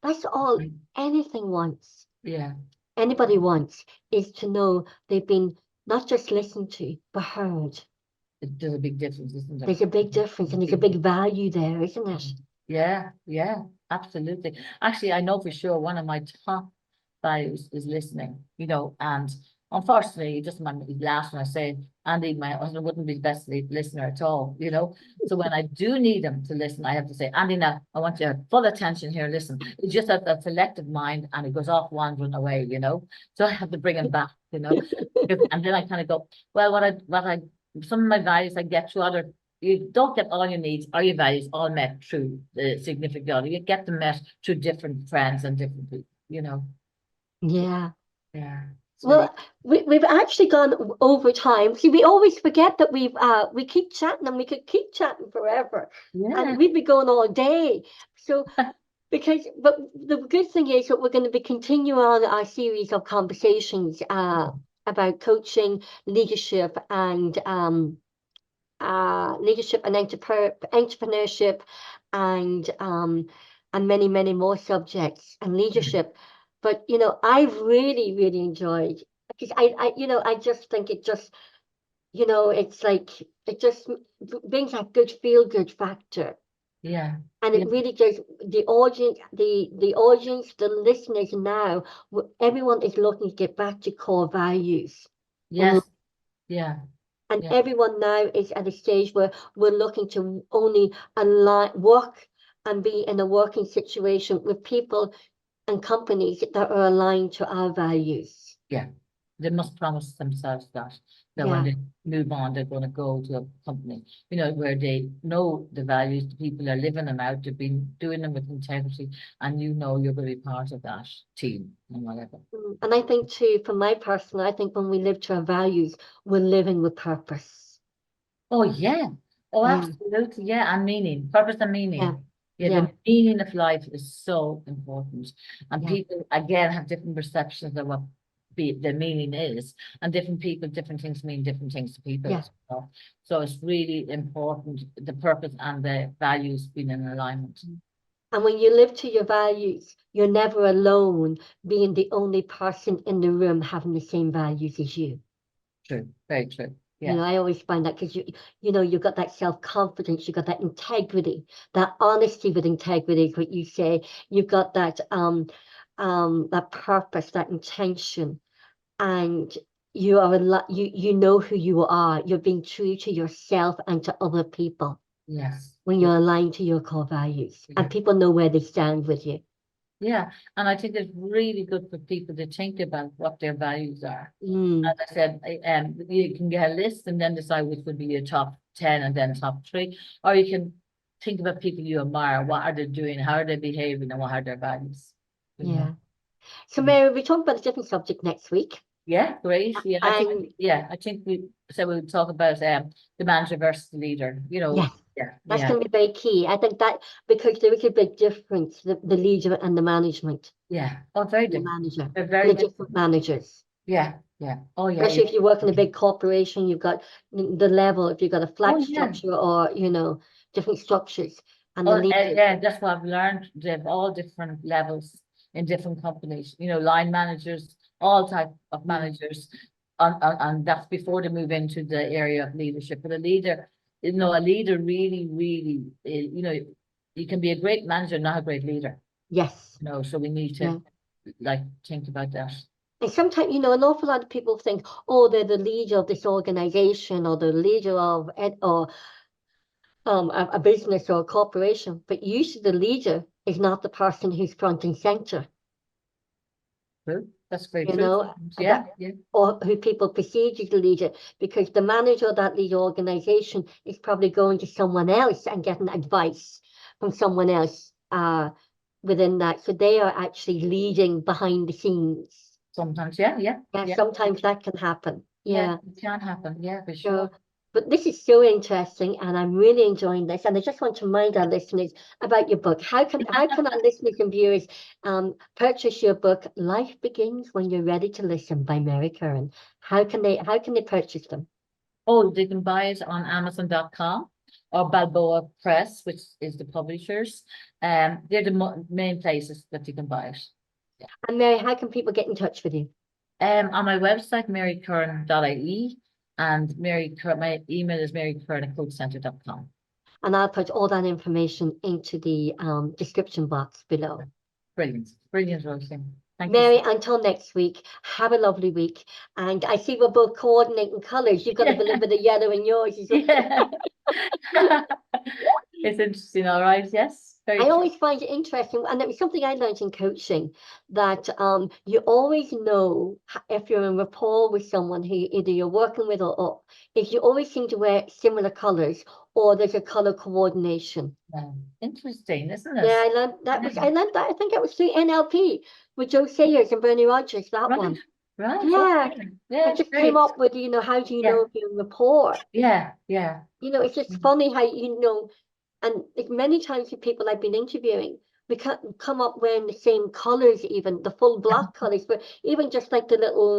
That's all anything wants. Yeah, Anybody wants is to know they've been not just listened to, but heard. there's a big difference, isn't there? There's a big difference and there's a big value there, isn't it? Yeah, yeah, absolutely. Actually, I know for sure one of my top values is listening, you know, and unfortunately, it doesn't mind me laugh when I say Andy, my husband wouldn't be the best listener at all, you know. So when I do need him to listen, I have to say, Andy, now I want your full attention here, listen. He just has a selective mind and he goes off wandering away, you know. So I have to bring him back, you know. And then I kind of go, well, some of my values I get through other. You don't get all your needs or your values all met through the significant other. You get them met through different friends and different people, you know. Yeah. Yeah. It's really, Well, we've actually gone over time. See, we always forget that we keep chatting and we could keep chatting forever. yeah. And we'd be going all day. So but the good thing is that we're going to be continuing on our series of conversations about coaching, leadership and entrepreneurship and many, many more subjects and leadership. But you know, I've really, really enjoyed because I just think it just, you know, it's like it just brings that good feel good factor. Yeah. And Yeah. it really does. The audience, the listeners now, everyone is looking to get back to core values. Yes. Yeah. And Yeah. everyone now is at a stage where we're looking to only work and be in a working situation with people and companies that are aligned to our values. Yeah. They must promise themselves that when Yeah. they move on, they're going to go to a company, you know, where they know the values, the people are living them out, they've been doing them with integrity, and you know you're going to be part of that team and whatever. And I think too, for my personal, I think when we live to our values, we're living with purpose. Oh, yeah. Oh, Yeah. absolutely. Yeah. And meaning, purpose and Yeah. meaning. Yeah. Yeah. The meaning of life is so important. And Yeah. people, again, have different perceptions of what the meaning is. And different people, different things mean different things to people. Yeah. As well. So it's really important, the purpose and the values being in alignment. And when you live to your values, you're never alone being the only person in the room having the same values as you. True. Very true. You Yeah. know, I always find that because you've got that self-confidence, you've got that integrity, that honesty with integrity is what you say. You've got that that purpose, that intention, and you are you know who you are. You're being true to yourself and to other people Yes. when Yeah. you're aligned to your core values, Yeah. and people know where they stand with you. Yeah, and I think it's really good for people to think about what their values are. Mm, As I said, you can get a list and then decide which would be your top 10 and then top 3, or you can think about people you admire. What are they doing? How are they behaving? And what are their values? You know? yeah. So Mary, we talk about a different subject next week. Yeah, great. Yeah, And I think we said we would talk about the manager versus the leader. You know, yes, yeah, that's yeah, going to be very key. I think that because there is a big difference, the leader and the management, yeah. Oh, very the different. manager, They're and very the different. different managers. Yeah, yeah. Oh, yeah, Especially yeah. if you work in a big corporation, you've got the level, if you've got a Oh, flat yeah. structure or, different structures. And the Oh, leader, yeah, that's what I've learned. They have all different levels in different companies, you know, line managers, all type of managers. And that's before they move into the area of leadership. But a leader really, really, you can be a great manager, not a great leader. yes. You know, so we need Yeah. to think about that. And sometimes, an awful lot of people think, oh, they're the leader of this organization or the leader of a business or a corporation, but usually the leader is not the person who's front and center, True. That's very you true. know, Yeah, yeah. or who people perceive as the leader, because the manager of that leader organization is probably going to someone else and getting advice from someone else within that. So they are actually leading behind the scenes. Sometimes, yeah, yeah, Yeah, yeah. sometimes that can happen. Yeah, Yeah. it can happen. Yeah, for So sure. But this is so interesting, and I'm really enjoying this. And I just want to remind our listeners about your book. How can our listeners and viewers purchase your book, Life Begins When You're Ready to Listen by Mary Curran? How can they purchase them? Oh, they can buy it on Amazon.com or Balboa Press, which is the publishers. They're the main places that you can buy it. And Mary, how can people get in touch with you? On my website, marycurran.ie, and my email is marycurran@coachcenter.com. And I'll put all that information into the description box below. Brilliant, brilliant, Rosie. Thank you. Mary, until next week, have a lovely week. And I see we're both coordinating colours. You've got a little bit of yellow in yours as well. Yeah. It's interesting, all right, yes. Very I true. always find it interesting, and it was something I learned in coaching, that you always know if you're in rapport with someone who either you're working with or if you always seem to wear similar colours or there's a colour coordination. Interesting, isn't it? Yeah, I learned that. I think it was through NLP with Joe Sayers and Bernie Rogers, that Right, one. right. Yeah. Okay. Yeah, I just great. came up with, how do you Yeah. know if you're in rapport? Yeah, yeah. It's just funny how, and like many times with people I've been interviewing, we can't come up wearing the same colours, even the full black colours, but even just like the little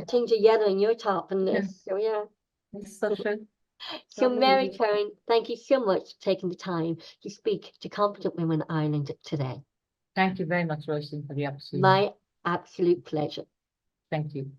tinge of yellow in your top and this. So yeah. It's so true. So Mary Curran, thank you so much for taking the time to speak to Competent Women Ireland today. Thank you very much, Roisin, for the opportunity. My absolute pleasure. Thank you.